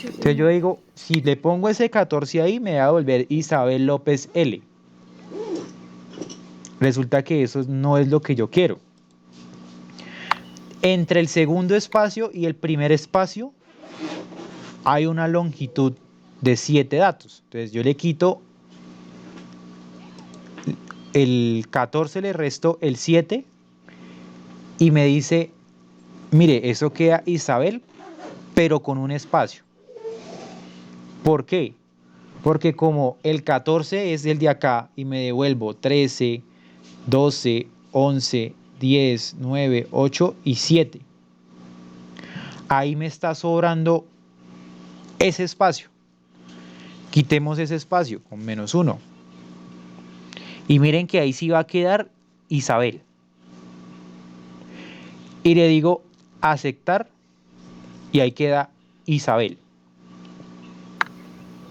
S1: Entonces yo digo, si le pongo ese 14 ahí, me va a volver Isabel López L. Resulta que eso no es lo que yo quiero. Entre el segundo espacio y el primer espacio hay una longitud de 7 datos. Entonces yo le quito el 14, le resto el 7 y me dice, mire, eso queda Isabel, pero con un espacio. ¿Por qué? Porque como el 14 es el de acá y me devuelvo 13, 12, 11, 10, 9, 8 y 7. Ahí me está sobrando ese espacio. Quitemos ese espacio con menos 1. Y miren que ahí sí va a quedar Isabel. Y le digo aceptar y ahí queda Isabel.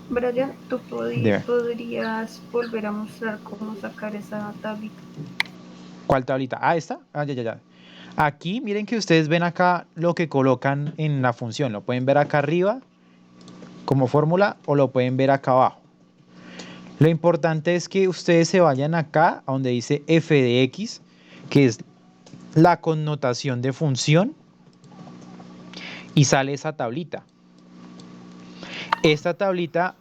S3: Brian, ¿tú
S1: Dime.
S3: podrías volver a mostrar cómo sacar esa tablita?
S1: ¿Cuál tablita? Ah, ¿esta? Ah, ya. Aquí, miren que ustedes ven acá lo que colocan en la función. Lo pueden ver acá arriba como fórmula o lo pueden ver acá abajo. Lo importante es que ustedes se vayan acá a donde dice f de x, que es la connotación de función, y sale esa tablita. Esta tablita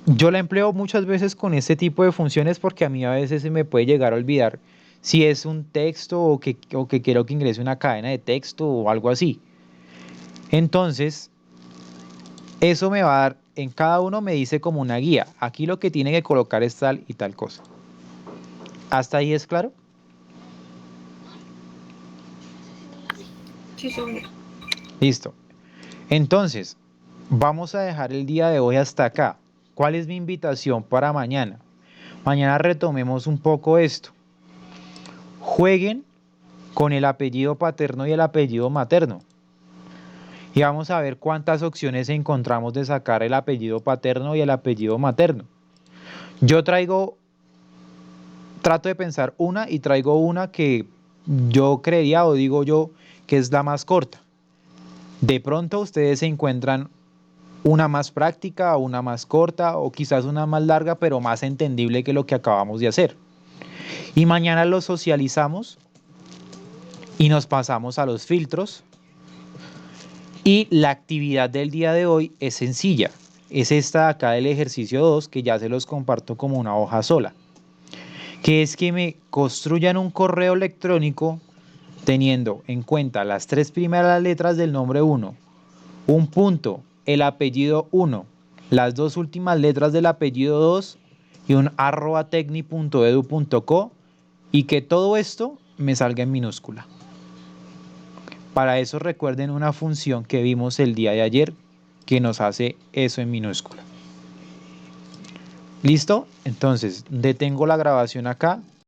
S1: yo la empleo muchas veces con este tipo de funciones porque a mí a veces se me puede llegar a olvidar si es un texto o que quiero que ingrese una cadena de texto o algo así. Entonces, eso me va a dar, en cada uno me dice como una guía. Aquí lo que tiene que colocar es tal y tal cosa. ¿Hasta ahí es claro?
S3: Sí, señor.
S1: Listo. Entonces, vamos a dejar el día de hoy hasta acá. ¿Cuál es mi invitación para mañana? Mañana retomemos un poco esto. Jueguen con el apellido paterno y el apellido materno. y vamos a ver cuántas opciones encontramos de sacar el apellido paterno y el apellido materno. Yo trato de pensar una y traigo una que yo creería o digo yo que es la más corta. De pronto ustedes se encuentran una más práctica, una más corta o quizás una más larga pero más entendible que lo que acabamos de hacer. Y mañana lo socializamos y nos pasamos a los filtros. Y la actividad del día de hoy es sencilla. Es esta de acá del ejercicio 2 que ya se los comparto como una hoja sola. Que es que me construyan un correo electrónico teniendo en cuenta las 3 primeras letras del nombre 1, un punto, el apellido 1, las 2 últimas letras del apellido 2 y un @tecni.edu.co y que todo esto me salga en minúscula. Para eso recuerden una función que vimos el día de ayer que nos hace eso en minúscula. ¿Listo? Entonces detengo la grabación acá